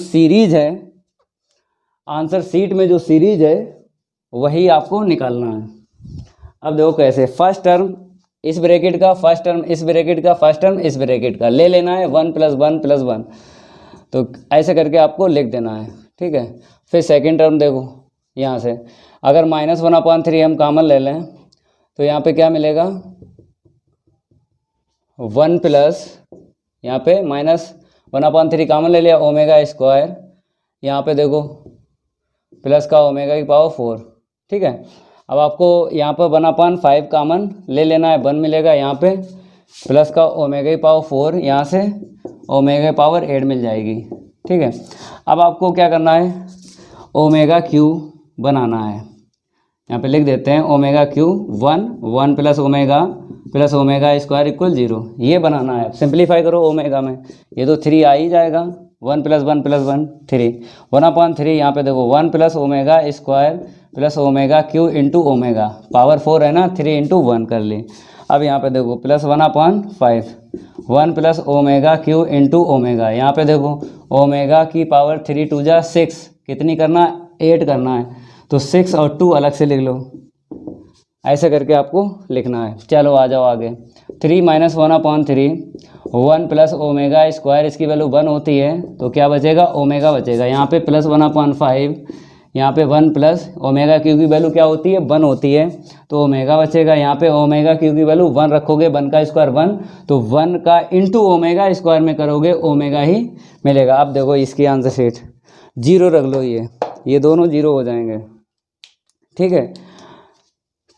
[SPEAKER 1] सीरीज है वही आपको निकालना है। अब देखो कैसे, फर्स्ट टर्म इस ब्रैकेट का, फर्स्ट टर्म इस ब्रैकेट का, फर्स्ट टर्म इस ब्रैकेट का ले लेना है, 1 + 1 + 1, तो ऐसे करके आपको लिख देना है, ठीक है। फिर सेकंड टर्म देखो, यहाँ से अगर माइनस 1/3 हम कॉमन ले लें तो यहाँ पे क्या मिलेगा, 1 प्लस, यहाँ पे माइनस 1/3 कॉमन ले लिया, ओमेगा स्क्वायर, यहाँ पे देखो प्लस का ओमेगा की पावर 4, ठीक है। अब आपको यहाँ पर 1/5 कॉमन ले लेना है, 1 मिलेगा, यहाँ पे प्लस का ओमेगा की पावर 4, यहाँ से ओमेगा की पावर 8 मिल जाएगी, ठीक है। अब आपको क्या करना है, ओमेगा क्यू बनाना है। यहाँ पे लिख देते हैं omega cube 1 plus omega square equal 0, ये बनाना है। सिंप्लीफाई करो ओमेगा में, ये तो 3 आ ही जाएगा, 1 + 1 + 1 3, 1/3 यहाँ पे देखो 1 plus omega square plus omega cube into omega, power 4 है ना, 3 × 1 कर ली। अब यहाँ पे देखो plus 1/5, 1 plus omega cube into omega, यहाँ पे देखो ओमेगा की पावर 3 × 2 = 6, कितनी करना है, 8 करना है, तो 6 और 2 अलग से लिख लो, ऐसे करके आपको लिखना है। चलो आ जाओ आगे, 3 - 1/3 1 प्लस ओमेगा स्क्वायर, इसकी वैल्यू 1 होती है तो क्या बचेगा, ओमेगा बचेगा। यहाँ पे प्लस 1/5, यहाँ पे 1 प्लस ओमेगा क्यू की वैल्यू क्या होती है, 1 होती है, तो ओमेगा बचेगा। यहाँ पे ओमेगा क्यू की वैल्यू 1 रखोगे, 1 का स्क्वायर 1, तो 1 का इंटू ओमेगा स्क्वायर में करोगे ओमेगा ही मिलेगा। अब देखो इसकी आंसर शीट 0 रख लो, ये दोनों 0 हो जाएंगे, ठीक है।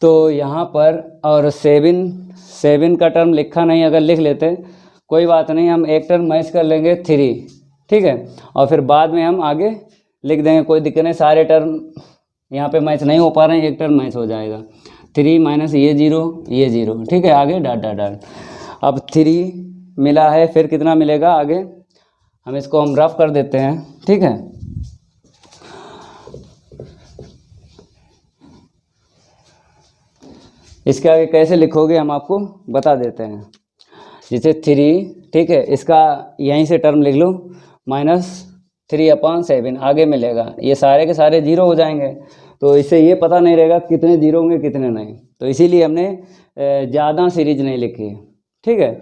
[SPEAKER 1] तो यहाँ पर और 7 का टर्म लिखा नहीं, अगर लिख लेते कोई बात नहीं, हम एक टर्म मैच कर लेंगे 3, ठीक है, और फिर बाद में हम आगे लिख देंगे, कोई दिक्कत नहीं। सारे टर्म यहाँ पे मैच नहीं हो पा रहे हैं, एक टर्म मैच हो जाएगा, 3 माइनस ये 0, ठीक है, आगे डॉट डॉट डॉट। अब 3 मिला है, फिर कितना मिलेगा आगे, हम इसको हम रफ कर देते हैं, ठीक है। इसके आगे कैसे लिखोगे हम आपको बता देते हैं। जैसे 3, ठीक है, इसका यहीं से टर्म लिख लो, -3/7 आगे मिलेगा, ये सारे के सारे 0 हो जाएंगे, तो इससे ये पता नहीं रहेगा कितने 0 होंगे कितने नहीं, तो इसीलिए हमने ज़्यादा सीरीज नहीं लिखी, ठीक है।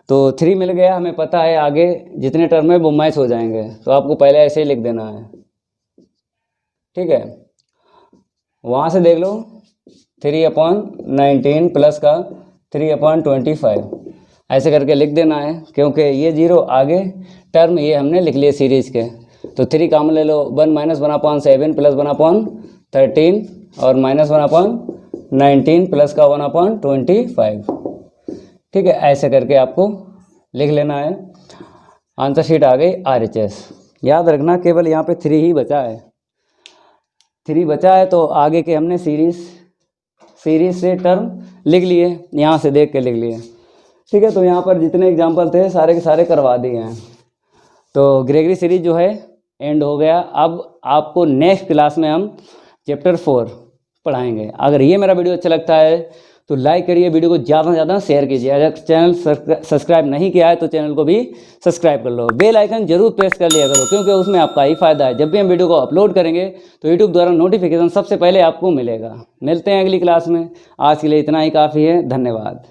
[SPEAKER 1] तो 3 मिल गया, हमें पता है आगे जितने टर्म है वो मैच हो जाएंगे, तो आपको पहले ऐसे ही लिख देना है, ठीक है। वहाँ से देख लो 3/19 प्लस का 3/25, ऐसे करके लिख देना है, क्योंकि ये 0 आगे टर्म ये हमने लिख लिए सीरीज के, तो 3 कॉमन ले लो, 1 - 1/7 प्लस 1/13 और -1/19 प्लस का 1/25, ठीक है, ऐसे करके आपको लिख लेना है। आंसर शीट आ गई RHS। याद रखना केवल यहाँ पे 3 ही बचा है, 3 बचा है, तो आगे के हमने सीरीज से टर्म लिख लिए, यहाँ से देख के लिख लिए, ठीक है। तो यहाँ पर जितने एग्जाम्पल थे सारे के सारे करवा दिए हैं, तो ग्रेगरी सीरीज जो है एंड हो गया। अब आपको नेक्स्ट क्लास में हम चैप्टर 4 पढ़ाएंगे। अगर ये मेरा वीडियो अच्छा लगता है तो लाइक करिए, वीडियो को ज़्यादा से ज़्यादा शेयर कीजिए। अगर चैनल सब्सक्राइब नहीं किया है तो चैनल को भी सब्सक्राइब कर लो, बेल आइकन जरूर प्रेस कर लिया करो, क्योंकि उसमें आपका ही फ़ायदा है। जब भी हम वीडियो को अपलोड करेंगे तो यूट्यूब द्वारा नोटिफिकेशन सबसे पहले आपको मिलेगा। मिलते हैं अगली क्लास में, आज के लिए इतना ही काफ़ी है, धन्यवाद।